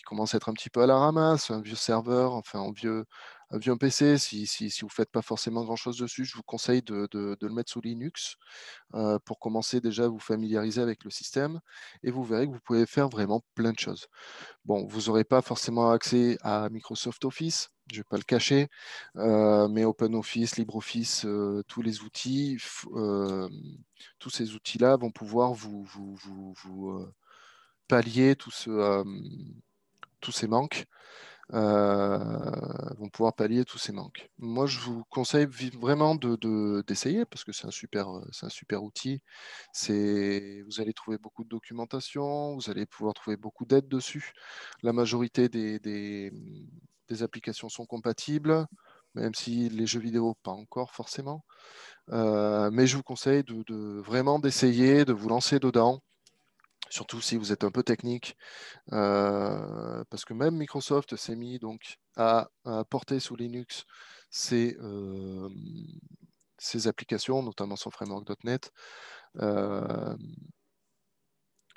commence à être un petit peu à la ramasse, un vieux serveur, enfin un vieux PC, si vous ne faites pas forcément grand-chose dessus, je vous conseille de le mettre sous Linux pour commencer déjà à vous familiariser avec le système et vous verrez que vous pouvez faire vraiment plein de choses. Bon, vous n'aurez pas forcément accès à Microsoft Office, je ne vais pas le cacher, mais OpenOffice, LibreOffice, tous les outils, tous ces outils-là vont pouvoir vous pallier tous ces manques. Vont pouvoir pallier tous ces manques. Moi, je vous conseille vraiment d'essayer parce que c'est un super outil. Vous allez trouver beaucoup de documentation, vous allez pouvoir trouver beaucoup d'aides dessus. La majorité des applications sont compatibles, même si les jeux vidéo, pas encore forcément. Mais je vous conseille vraiment d'essayer, de vous lancer dedans. Surtout si vous êtes un peu technique, parce que même Microsoft s'est mis donc à porter sous Linux ses, ses applications, notamment son framework.NET.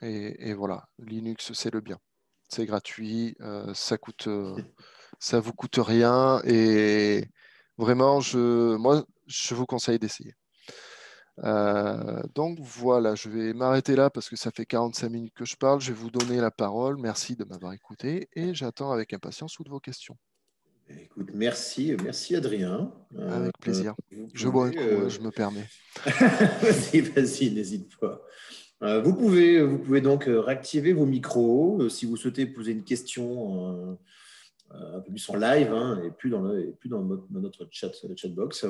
Et voilà, Linux, c'est le bien. C'est gratuit, ça vous coûte rien. Et vraiment, moi, je vous conseille d'essayer. Donc voilà, je vais m'arrêter là parce que ça fait 45 minutes que je parle. Je vais vous donner la parole. Merci de m'avoir écouté et j'attends avec impatience toutes vos questions. Écoute, merci Adrien. Avec plaisir. Vous Je bois un pouvez. coup, hein, je me permets. Vas-y, n'hésite pas. Vous pouvez donc réactiver vos micros si vous souhaitez poser une question un peu plus en live hein, et plus dans notre chatbox.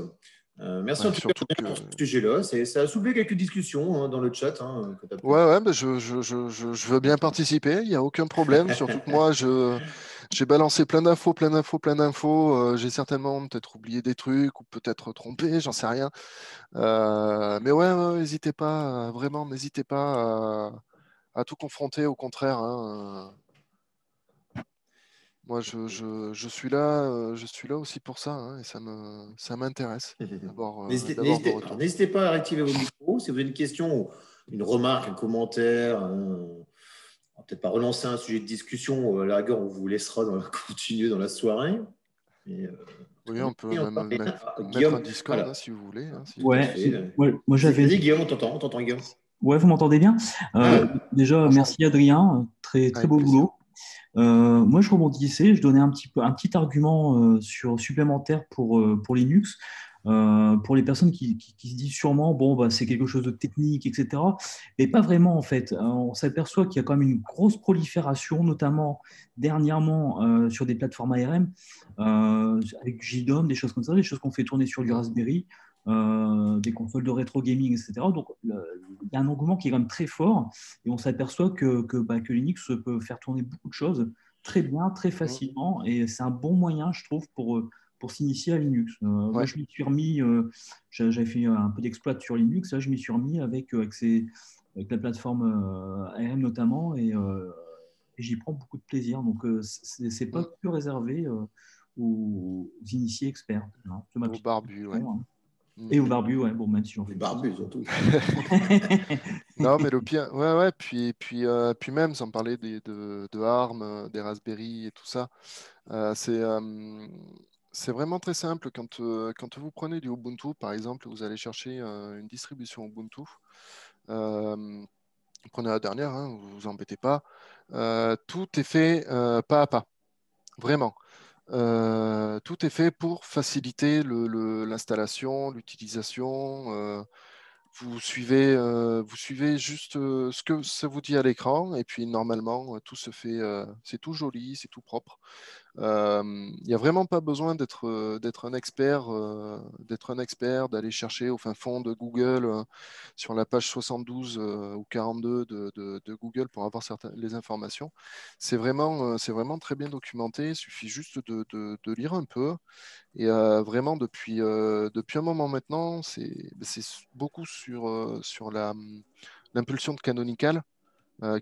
Merci en Ouais, tout cas surtout que. pour ce sujet-là. Ça a soulevé quelques discussions hein, dans le chat que tu as pu. Ouais, bah, je veux bien participer, il n'y a aucun problème. Surtout que moi, j'ai balancé plein d'infos, plein d'infos, plein d'infos. J'ai certainement peut-être oublié des trucs ou peut-être trompé, j'en sais rien. Mais ouais, n'hésitez pas, vraiment, n'hésitez pas à tout confronter, au contraire. Hein. Moi, je suis là aussi pour ça, hein, et ça m'intéresse d'avoir vos retours. N'hésitez pas à réactiver vos micros. Si vous avez une question, une remarque, un commentaire, on va peut-être pas relancer un sujet de discussion. À la rigueur, on vous laissera continuer dans la soirée. Et, Oui, on peut on même parlait. mettre un Guillaume, Discord hein, voilà, si vous voulez. Hein, tout à Ouais, fait. moi j'avais. Vas-y, Guillaume, on t'entend, Guillaume. Ouais, vous m'entendez bien? Ah, Déjà, Bonjour. merci Adrien, très très Avec beau plaisir. boulot. Moi, je rebondissais, je donnais un petit argument supplémentaire pour Linux. Pour les personnes qui se disent sûrement, bon, bah, c'est quelque chose de technique, etc. Mais pas vraiment, en fait. On s'aperçoit qu'il y a quand même une grosse prolifération, notamment dernièrement sur des plateformes ARM, avec du JDOM, des choses comme ça, des choses qu'on fait tourner sur du Raspberry, des consoles de rétro gaming, etc. Donc, il y a un engouement qui est quand même très fort et on s'aperçoit que Linux peut faire tourner beaucoup de choses très bien, très Mm. facilement et c'est un bon moyen, je trouve, pour s'initier à Linux. Moi, Ouais. je m'y suis remis, j'avais fait un peu d'exploit sur Linux, là, je m'y suis remis avec la plateforme ARM notamment et j'y prends beaucoup de plaisir. Donc, c'est pas Mm. que réservé aux initiés experts. Hein. C'est ma Au petite barbu, ouais. hein. Mm. Et aux barbus, ouais, bon, même si j'en les fais plus. barbus, surtout. Non, mais le pire, ouais, puis même, sans parler de ARM, des Raspberry et tout ça, euh, c'est euh, c'est vraiment très simple. Quand vous prenez du Ubuntu, par exemple, vous allez chercher une distribution Ubuntu, euh, prenez la dernière, hein, vous vous embêtez pas. Tout est fait pas à pas, vraiment. Tout est fait pour faciliter l'installation, l'utilisation. Vous suivez juste ce que ça vous dit à l'écran et puis normalement tout se fait, c'est tout joli, c'est tout propre. Il n'y a vraiment pas besoin d'être un expert, d'aller chercher au fin fond de Google sur la page 72 ou 42 de Google pour avoir les informations. C'est vraiment très bien documenté. Il suffit juste de lire un peu. Et vraiment, depuis un moment maintenant, c'est beaucoup sur l'impulsion de Canonical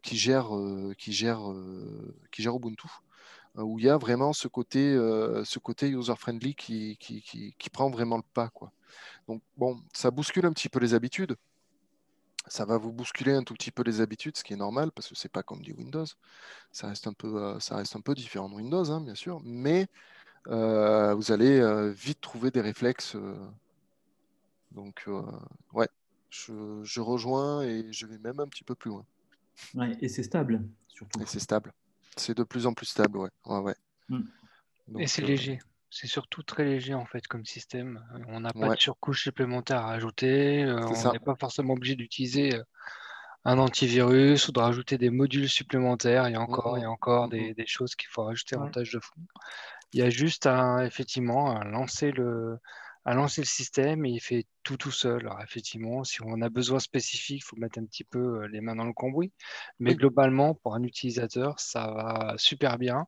qui gère Ubuntu, où il y a vraiment ce côté user-friendly qui prend vraiment le pas, quoi. Donc, bon, ça bouscule un petit peu les habitudes. Ça va vous bousculer un tout petit peu les habitudes, ce qui est normal, parce que c'est pas comme du Windows. Ça reste un peu différent de Windows, hein, bien sûr, mais vous allez vite trouver des réflexes. Donc, ouais, je rejoins et je vais même un petit peu plus loin. Ouais, et c'est stable, surtout. Et c'est stable. C'est de plus en plus stable, ouais. Ouais. Et Donc, c'est léger. C'est surtout très léger en fait comme système. On n'a pas ouais, de surcouche supplémentaire à ajouter. c'est On ça. n'est pas forcément obligé d'utiliser un antivirus ou de rajouter des modules supplémentaires. Il y a encore des choses qu'il faut rajouter en Ouais. tâche de fond. Il y a juste effectivement à lancer le système et il fait tout seul. Alors effectivement, si on a besoin spécifique, il faut mettre un petit peu les mains dans le cambouis. Mais Oui. globalement, pour un utilisateur, ça va super bien.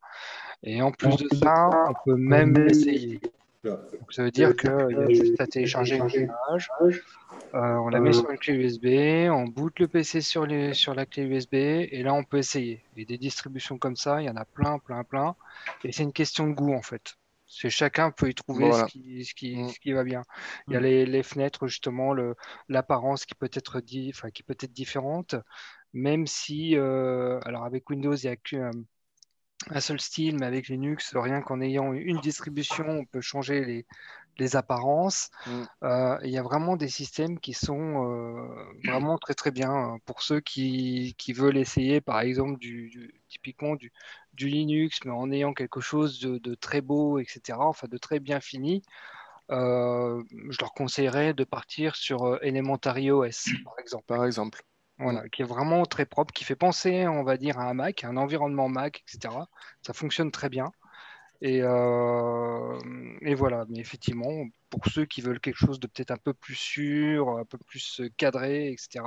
Et en plus de ça, on peut même l'essayer. Donc, ça veut dire qu'il y a juste à télécharger une image, on la met sur une clé USB, on boot le PC sur la clé USB et là on peut essayer. Et des distributions comme ça, il y en a plein. Et c'est une question de goût en fait. Chacun peut y trouver Voilà. ce qui va bien. Il y a les fenêtres, justement, l'apparence qui peut être qui peut être différente, même si, alors avec Windows, il n'y a qu'un seul style, mais avec Linux, rien qu'en ayant une distribution, on peut changer les apparences. Il y a vraiment des systèmes qui sont vraiment très très bien pour ceux qui veulent essayer, par exemple, typiquement du Linux, mais en ayant quelque chose de très beau, etc., enfin de très bien fini. Je leur conseillerais de partir sur Elementary OS, par exemple. Par exemple. Voilà, qui est vraiment très propre, qui fait penser, on va dire, à un Mac, un environnement Mac, etc. Ça fonctionne très bien. Et voilà, mais effectivement, pour ceux qui veulent quelque chose de peut-être un peu plus sûr, un peu plus cadré, etc.,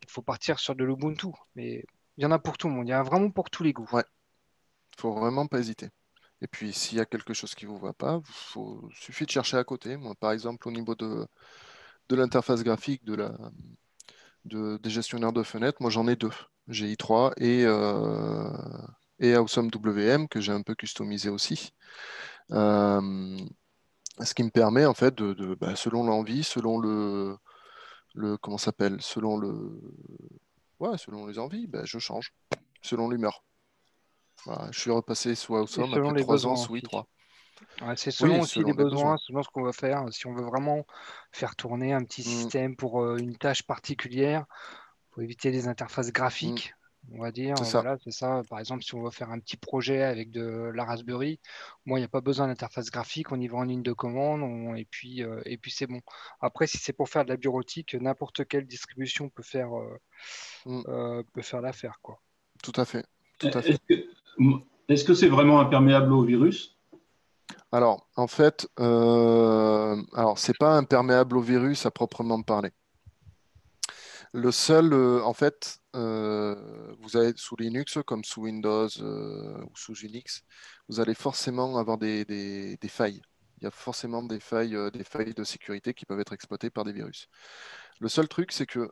il faut partir sur de l'Ubuntu. Mais il y en a pour tout le monde, il y en a vraiment pour tous les goûts. Ouais, faut vraiment pas hésiter. Et puis, s'il y a quelque chose qui vous va pas, suffit de chercher à côté. Moi, par exemple, au niveau de l'interface graphique des gestionnaires de fenêtres, moi j'en ai deux. J'ai i3 et Awesome WM que j'ai un peu customisé aussi. Ce qui me permet en fait selon l'envie, selon comment ça s'appelle, selon les envies, je change, selon l'humeur. Voilà, je suis repassé sous Et Awesome selon après les 3 ans besoins sous aussi. i3. Ouais, c'est selon Oui, aussi selon les les besoins, besoins. selon ce qu'on va faire. Si on veut vraiment faire tourner un petit système pour une tâche particulière, il faut éviter les interfaces graphiques, on va dire. C'est ça. Voilà, c'est ça. Par exemple, si on veut faire un petit projet avec de la Raspberry, moi, il n'y a pas besoin d'interface graphique. On y va en ligne de commande et puis c'est bon. Après, si c'est pour faire de la bureautique, n'importe quelle distribution peut faire l'affaire, quoi. Tout à fait. Tout à fait. Est-ce que c'est vraiment imperméable au virus? Alors, en fait, c'est pas imperméable au virus à proprement parler. Le seul, en fait, vous avez sous Linux comme sous Windows ou sous Unix, vous allez forcément avoir des failles. Il y a forcément des failles de sécurité qui peuvent être exploitées par des virus. Le seul truc, c'est que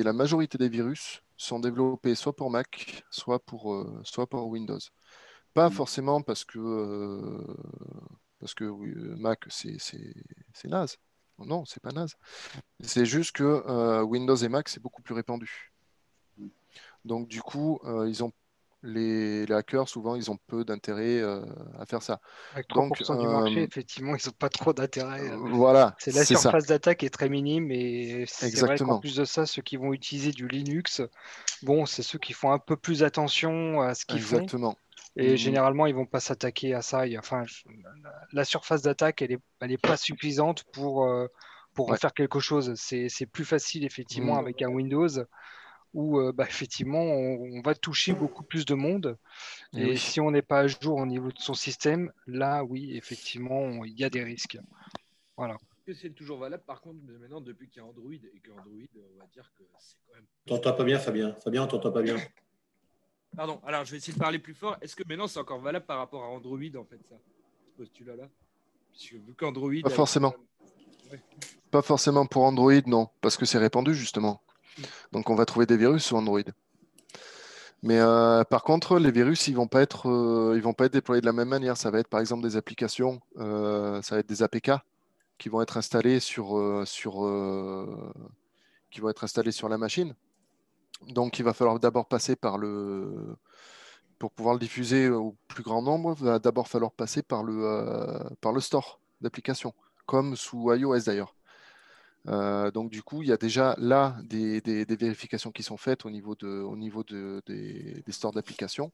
la majorité des virus sont développés soit pour Mac, soit pour Windows. Pas forcément parce que oui, Mac, c'est naze. Non, c'est pas naze. C'est juste que Windows et Mac, c'est beaucoup plus répandu. Donc, du coup, les hackers, souvent, ils ont peu d'intérêt à faire ça. Avec Donc, 3% du marché, effectivement, ils n'ont pas trop d'intérêt. voilà, C'est la c'est ça. surface d'attaque est très minime et c'est vrai qu'en Exactement. plus de ça, ceux qui vont utiliser du Linux, bon, c'est ceux qui font un peu plus attention à ce qu'ils font Exactement. et généralement, ils vont pas s'attaquer à ça. Enfin, la surface d'attaque, elle est pas suffisante pour en Ouais. faire quelque chose. C'est plus facile, effectivement, avec un Windows. où effectivement, on va toucher beaucoup plus de monde. Et Et oui. si on n'est pas à jour au niveau de son système, là, oui, effectivement, il y a des risques. Voilà. Que c'est toujours valable, par contre, mais maintenant, depuis qu'il y a Android et que Android, on va dire que c'est quand même. On t'entend pas bien, Fabien. Fabien, on t'entend pas bien. Pardon, alors je vais essayer de parler plus fort. Est-ce que maintenant c'est encore valable par rapport à Android, en fait, ça, ce postulat-là? Puisque vu qu'Android. Pas forcément. Pas forcément pour Android, non, parce que c'est répandu justement. Donc on va trouver des virus sur Android. Mais par contre, les virus, ils vont pas être déployés de la même manière. Ça va être par exemple des applications, ça va être des APK qui vont être installés qui vont être installés sur la machine. Donc il va falloir d'abord passer pour pouvoir le diffuser au plus grand nombre, il va d'abord falloir passer par le store d'applications, comme sous iOS d'ailleurs. Donc du coup, il y a déjà là des vérifications qui sont faites au niveau des stores d'applications.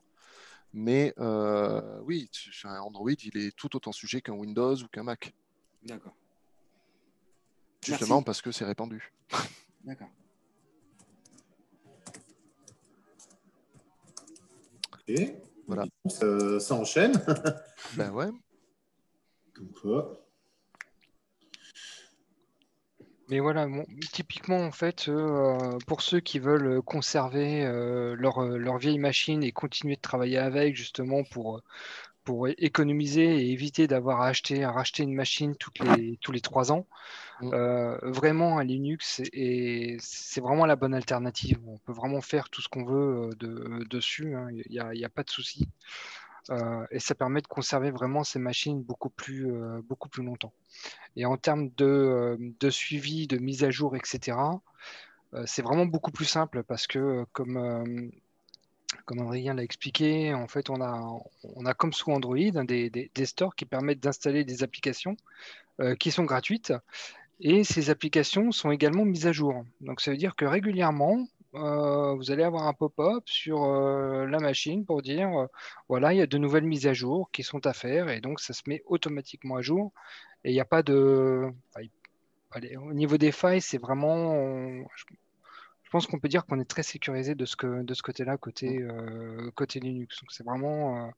Mais oui, un Android, il est tout autant sujet qu'un Windows ou qu'un Mac. D'accord. Justement Merci. parce que c'est répandu. D'accord. Ok. Voilà. Ça enchaîne. Ben ouais. Comme quoi. Mais voilà, typiquement, en fait, pour ceux qui veulent conserver leur vieille machine et continuer de travailler avec, justement, pour économiser et éviter d'avoir à racheter une machine tous les 3 ans, vraiment, un Linux, c'est vraiment la bonne alternative. On peut vraiment faire tout ce qu'on veut dessus, hein. Il n'y a pas de souci. Et ça permet de conserver vraiment ces machines beaucoup plus longtemps. Et en termes de suivi, de mise à jour, etc., c'est vraiment beaucoup plus simple parce que, comme Adrien l'a expliqué, en fait, on a comme sous Android hein, des stores qui permettent d'installer des applications qui sont gratuites. Et ces applications sont également mises à jour. Donc ça veut dire que régulièrement, vous allez avoir un pop-up sur la machine pour dire, voilà, il y a de nouvelles mises à jour qui sont à faire. Et donc ça se met automatiquement à jour. Et il n'y a pas de... enfin, allez, au niveau des failles, c'est vraiment... je pense qu'on peut dire qu'on est très sécurisé de ce côté-là, côté Linux. Donc c'est vraiment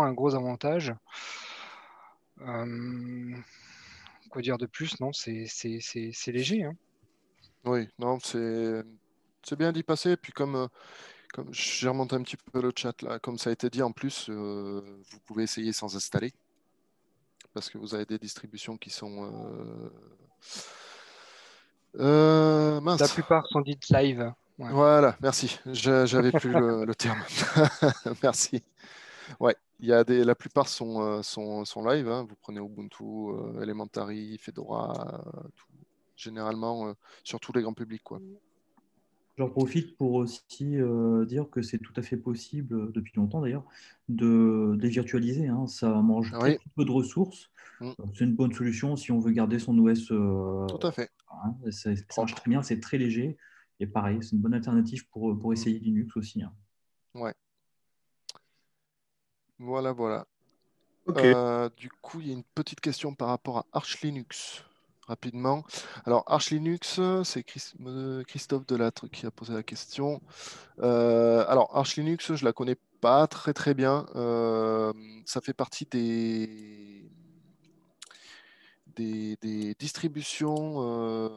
un gros avantage. Quoi dire de plus? Non, c'est léger, hein. Oui, non, c'est bien d'y passer. Puis comme j'ai remonté un petit peu le chat là, comme ça a été dit en plus, vous pouvez essayer sans installer. Parce que vous avez des distributions qui sont mince. La plupart sont dites live. Ouais. Voilà, merci. J'avais plus le terme. Merci. Ouais, la plupart sont live, hein. Vous prenez Ubuntu, Elementary, Fedora, généralement sur tous les grands publics, quoi. J'en profite pour aussi dire que c'est tout à fait possible, depuis longtemps d'ailleurs, de les virtualiser, hein. Ça mange Oui. très peu de ressources. Mm. C'est une bonne solution si on veut garder son OS. Tout à fait. Hein, ça marche très bien, c'est très léger. Et pareil, c'est une bonne alternative pour essayer Linux aussi, hein. Ouais. Voilà, voilà. Ok. Du coup, il y a une petite question par rapport à Arch Linux. Rapidement. Alors, Arch Linux, c'est Christophe Delattre qui a posé la question. Alors, Arch Linux, je la connais pas très très bien. Ça fait partie des distributions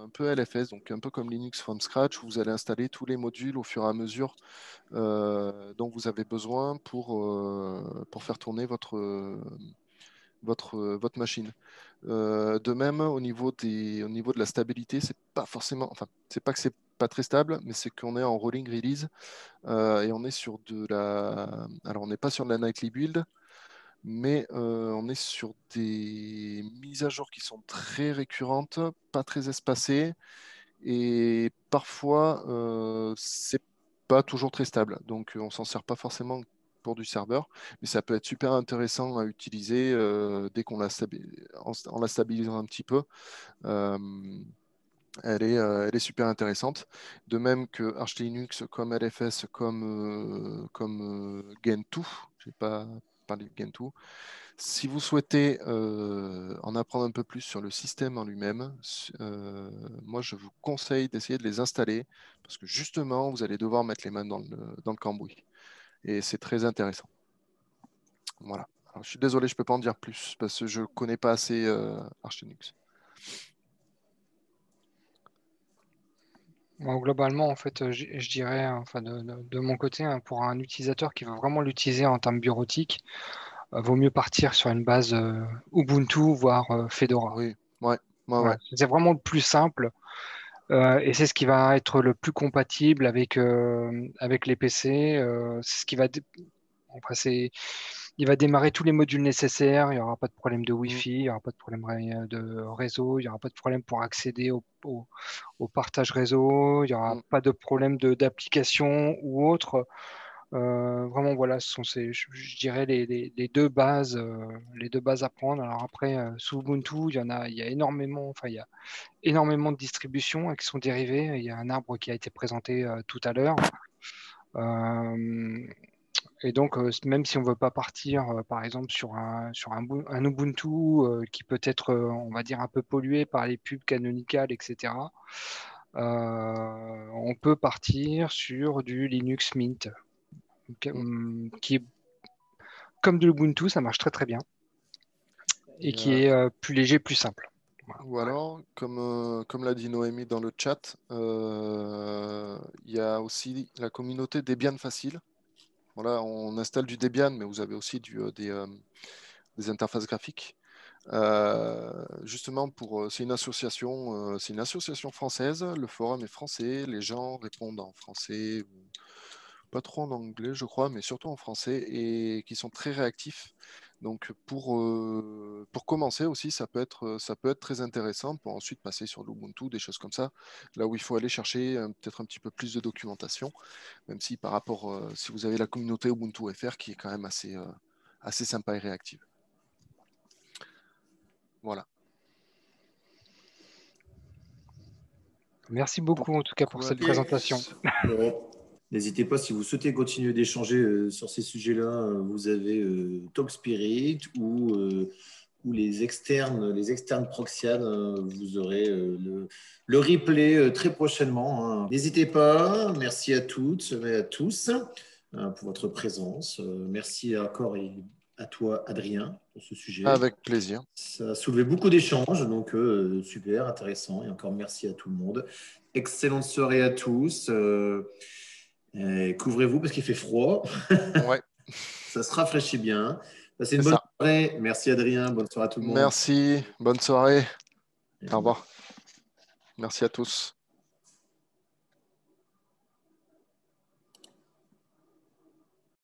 un peu LFS, donc un peu comme Linux from scratch, où vous allez installer tous les modules au fur et à mesure dont vous avez besoin pour faire tourner votre machine. De même, au niveau de la stabilité, c'est pas forcément, enfin, c'est pas que c'est pas très stable, mais c'est qu'on est en rolling release et on est sur alors on n'est pas sur de la nightly build, mais on est sur des mises à jour qui sont très récurrentes, pas très espacées, et parfois c'est pas toujours très stable. Donc on s'en sert pas forcément pour du serveur, mais ça peut être super intéressant à utiliser dès qu'on en la stabilisant un petit peu. Euh, elle est super intéressante. De même que Arch Linux, comme LFS, comme Gentoo. J'ai pas parler de Gentoo. Si vous souhaitez en apprendre un peu plus sur le système en lui-même, moi je vous conseille d'essayer de les installer parce que justement vous allez devoir mettre les mains dans le cambouis et c'est très intéressant. Voilà. Alors, je suis désolé, je ne peux pas en dire plus parce que je ne connais pas assez Arch Linux. Bon, globalement, en fait, je dirais, enfin, de mon côté, hein, pour un utilisateur qui veut vraiment l'utiliser en termes bureautiques, vaut mieux partir sur une base Ubuntu, voire Fedora. Oui, ouais. Voilà. C'est vraiment le plus simple et c'est ce qui va être le plus compatible avec les PC. C'est ce qui va, enfin, il va démarrer tous les modules nécessaires. Il n'y aura pas de problème de Wi-Fi, il n'y aura pas de problème de réseau, il n'y aura pas de problème pour accéder au partage réseau, il n'y aura pas de problème d'application ou autre. Vraiment, voilà, ce sont je dirais les deux bases à prendre. Alors après, sous Ubuntu, il y a énormément, enfin, il y a énormément de distributions qui sont dérivées. Il y a un arbre qui a été présenté tout à l'heure. Et donc, même si on ne veut pas partir, par exemple, sur un Ubuntu qui peut être, on va dire, un peu pollué par les pubs canonicales, etc., on peut partir sur du Linux Mint, qui est comme de l'Ubuntu, ça marche très très bien, et qui est plus léger, plus simple. Voilà. Ou alors, comme l'a dit Noémie dans le chat, il y a aussi la communauté Debian Facile. Voilà, on installe du Debian, mais vous avez aussi des interfaces graphiques. Justement, c'est une association française. Le forum est français. Les gens répondent en français, pas trop en anglais, je crois, mais surtout en français, et qui sont très réactifs. Donc, pour commencer aussi, ça peut être très intéressant pour ensuite passer sur l'Ubuntu, des choses comme ça, là où il faut aller chercher peut-être un petit peu plus de documentation, même si par rapport, si vous avez la communauté Ubuntu FR qui est quand même assez sympa et réactive. Voilà. Merci beaucoup en tout cas pour cette présentation. Bon. N'hésitez pas, si vous souhaitez continuer d'échanger sur ces sujets-là, vous avez TalkSpirit ou les externes Proxian, vous aurez le replay très prochainement. Hein. N'hésitez pas, merci à toutes et à tous pour votre présence. Merci encore à toi, Adrien, pour ce sujet. Avec plaisir. Ça a soulevé beaucoup d'échanges, donc super, intéressant. Et encore merci à tout le monde. Excellente soirée à tous. Couvrez-vous parce qu'il fait froid. Ouais. Ça se rafraîchit bien. Passez une bonne soirée. Merci Adrien. Bonne soirée à tout le monde. Merci. Bonne soirée. Au revoir. Merci à tous.